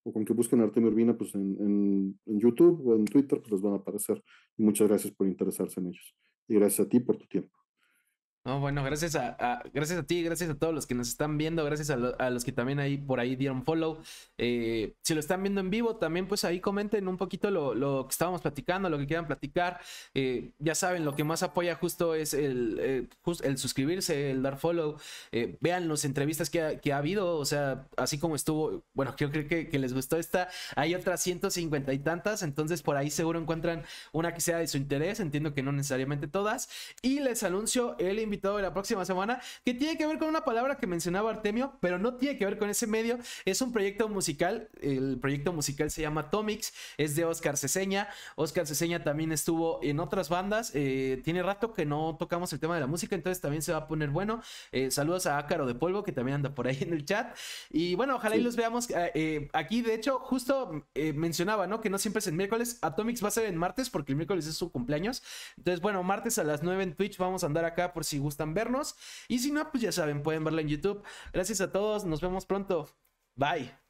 o con que busquen Artemio Urbina pues en YouTube o en Twitter pues les van a aparecer. Y muchas gracias por interesarse en ellos. Y gracias a ti por tu tiempo. No, bueno, gracias gracias a ti, gracias a todos los que nos están viendo, gracias a los que también ahí por ahí dieron follow. Si lo están viendo en vivo, también pues ahí comenten un poquito lo que estábamos platicando, lo que quieran platicar. Ya saben, lo que más apoya justo es el suscribirse, el dar follow. Vean las entrevistas que ha habido, o sea, así como estuvo, bueno, yo creo que les gustó esta. Hay otras 150 y tantas, entonces por ahí seguro encuentran una que sea de su interés. Entiendo que no necesariamente todas. Y les anuncio el invitado de la próxima semana, que tiene que ver con una palabra que mencionaba Artemio, pero no tiene que ver con ese medio. Es un proyecto musical. El proyecto musical se llama Tomix, es de Oscar Ceseña. Oscar Ceseña también estuvo en otras bandas. Tiene rato que no tocamos el tema de la música, entonces también se va a poner bueno. Saludos a Ácaro de Polvo, que también anda por ahí en el chat. Y bueno, ojalá y los veamos aquí. De hecho, justo mencionaba, ¿no? Que no siempre es el miércoles. Atomix va a ser en martes, porque el miércoles es su cumpleaños. Entonces, bueno, martes a las 9 en Twitch vamos a andar acá por si gustan vernos. Y si no, pues ya saben, pueden verla en YouTube. Gracias a todos, nos vemos pronto. Bye.